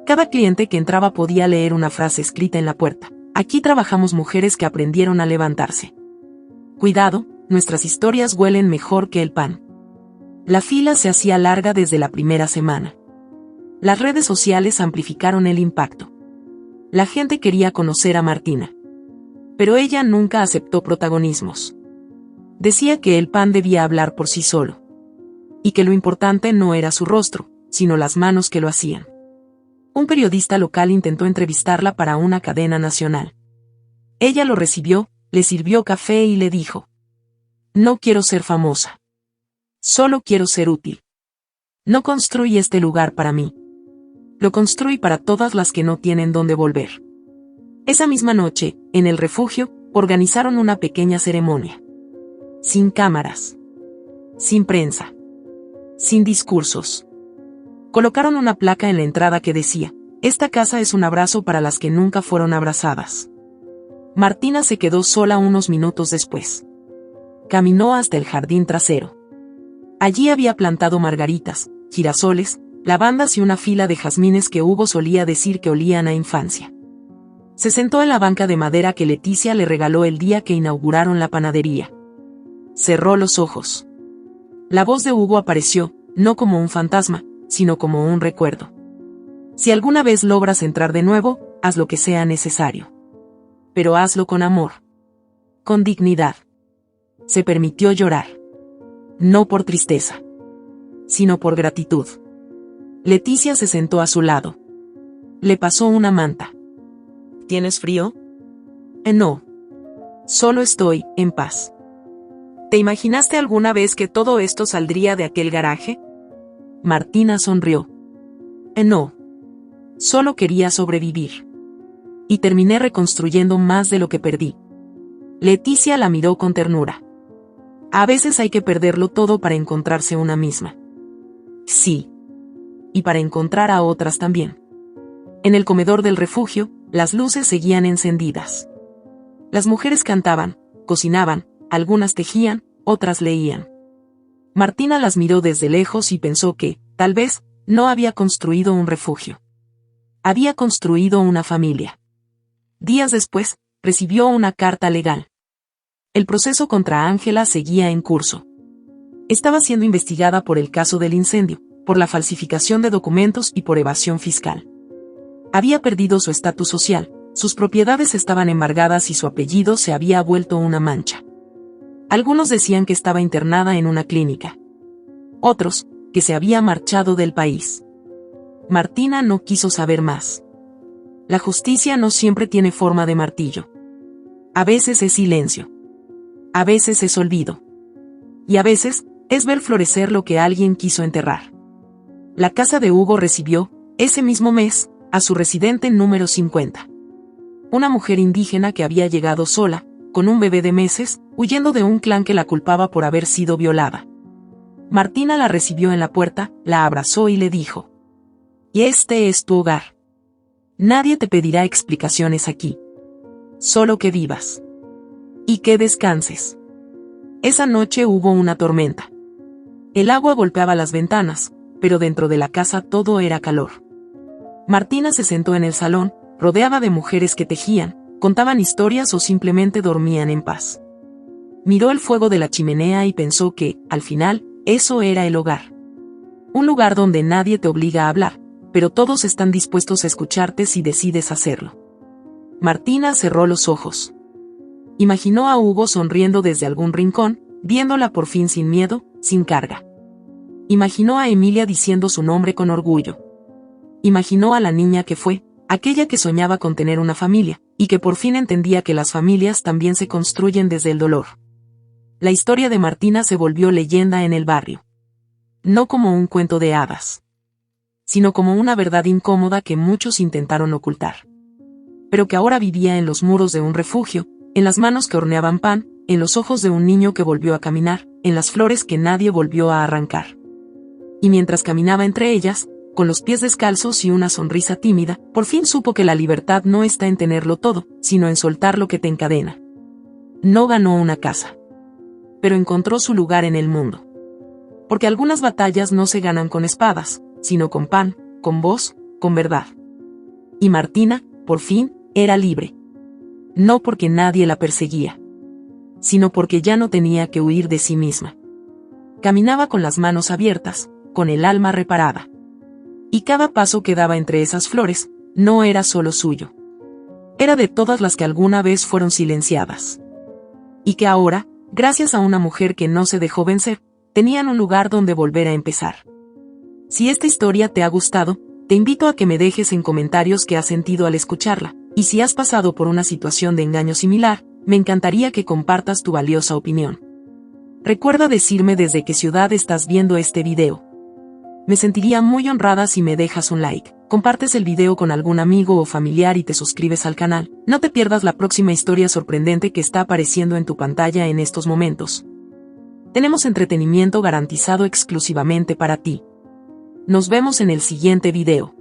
Cada cliente que entraba podía leer una frase escrita en la puerta. Aquí trabajamos mujeres que aprendieron a levantarse. Cuidado, nuestras historias huelen mejor que el pan. La fila se hacía larga desde la primera semana. Las redes sociales amplificaron el impacto. La gente quería conocer a Martina. Pero ella nunca aceptó protagonismos. Decía que el pan debía hablar por sí solo. Y que lo importante no era su rostro, sino las manos que lo hacían. Un periodista local intentó entrevistarla para una cadena nacional. Ella lo recibió, le sirvió café y le dijo: no quiero ser famosa. Solo quiero ser útil. No construí este lugar para mí. Lo construí para todas las que no tienen dónde volver. Esa misma noche, en el refugio, organizaron una pequeña ceremonia. Sin cámaras. Sin prensa. Sin discursos. Colocaron una placa en la entrada que decía: esta casa es un abrazo para las que nunca fueron abrazadas. Martina se quedó sola unos minutos después. Caminó hasta el jardín trasero. Allí había plantado margaritas, girasoles, lavandas y una fila de jazmines que Hugo solía decir que olían a infancia. Se sentó en la banca de madera que Leticia le regaló el día que inauguraron la panadería. Cerró los ojos. La voz de Hugo apareció, no como un fantasma, sino como un recuerdo. Si alguna vez logras entrar de nuevo, haz lo que sea necesario. Pero hazlo con amor. Con dignidad. Se permitió llorar. No por tristeza, sino por gratitud. Leticia se sentó a su lado. Le pasó una manta. ¿Tienes frío? No. Solo estoy en paz. ¿Te imaginaste alguna vez que todo esto saldría de aquel garaje? Martina sonrió. No. Solo quería sobrevivir. Y terminé reconstruyendo más de lo que perdí. Leticia la miró con ternura. A veces hay que perderlo todo para encontrarse una misma. Sí. Y para encontrar a otras también. En el comedor del refugio, las luces seguían encendidas. Las mujeres cantaban, cocinaban, algunas tejían, otras leían. Martina las miró desde lejos y pensó que, tal vez, no había construido un refugio. Había construido una familia. Días después, recibió una carta legal. El proceso contra Ángela seguía en curso. Estaba siendo investigada por el caso del incendio, por la falsificación de documentos y por evasión fiscal. Había perdido su estatus social, sus propiedades estaban embargadas y su apellido se había vuelto una mancha. Algunos decían que estaba internada en una clínica. Otros, que se había marchado del país. Martina no quiso saber más. La justicia no siempre tiene forma de martillo. A veces es silencio. A veces es olvido. Y a veces, es ver florecer lo que alguien quiso enterrar. La casa de Hugo recibió, ese mismo mes, a su residente número 50. Una mujer indígena que había llegado sola, con un bebé de meses, huyendo de un clan que la culpaba por haber sido violada. Martina la recibió en la puerta, la abrazó y le dijo: y este es tu hogar. Nadie te pedirá explicaciones aquí. Solo que vivas. Y que descanses. Esa noche hubo una tormenta. El agua golpeaba las ventanas, pero dentro de la casa todo era calor. Martina se sentó en el salón, rodeada de mujeres que tejían, contaban historias o simplemente dormían en paz. Miró el fuego de la chimenea y pensó que, al final, eso era el hogar. Un lugar donde nadie te obliga a hablar, pero todos están dispuestos a escucharte si decides hacerlo. Martina cerró los ojos. Imaginó a Hugo sonriendo desde algún rincón, viéndola por fin sin miedo, sin carga. Imaginó a Emilia diciendo su nombre con orgullo. Imaginó a la niña que fue, aquella que soñaba con tener una familia, y que por fin entendía que las familias también se construyen desde el dolor. La historia de Martina se volvió leyenda en el barrio. No como un cuento de hadas, sino como una verdad incómoda que muchos intentaron ocultar. Pero que ahora vivía en los muros de un refugio, en las manos que horneaban pan, en los ojos de un niño que volvió a caminar, en las flores que nadie volvió a arrancar. Y mientras caminaba entre ellas, con los pies descalzos y una sonrisa tímida, por fin supo que la libertad no está en tenerlo todo, sino en soltar lo que te encadena. No ganó una casa, pero encontró su lugar en el mundo. Porque algunas batallas no se ganan con espadas, sino con pan, con voz, con verdad. Y Martina, por fin, era libre. No porque nadie la perseguía, sino porque ya no tenía que huir de sí misma. Caminaba con las manos abiertas, con el alma reparada. Y cada paso que daba entre esas flores, no era solo suyo. Era de todas las que alguna vez fueron silenciadas. Y que ahora, gracias a una mujer que no se dejó vencer, tenían un lugar donde volver a empezar. Si esta historia te ha gustado, te invito a que me dejes en comentarios qué has sentido al escucharla, y si has pasado por una situación de engaño similar, me encantaría que compartas tu valiosa opinión. Recuerda decirme desde qué ciudad estás viendo este video. Me sentiría muy honrada si me dejas un like, compartes el video con algún amigo o familiar y te suscribes al canal. No te pierdas la próxima historia sorprendente que está apareciendo en tu pantalla en estos momentos. Tenemos entretenimiento garantizado exclusivamente para ti. Nos vemos en el siguiente video.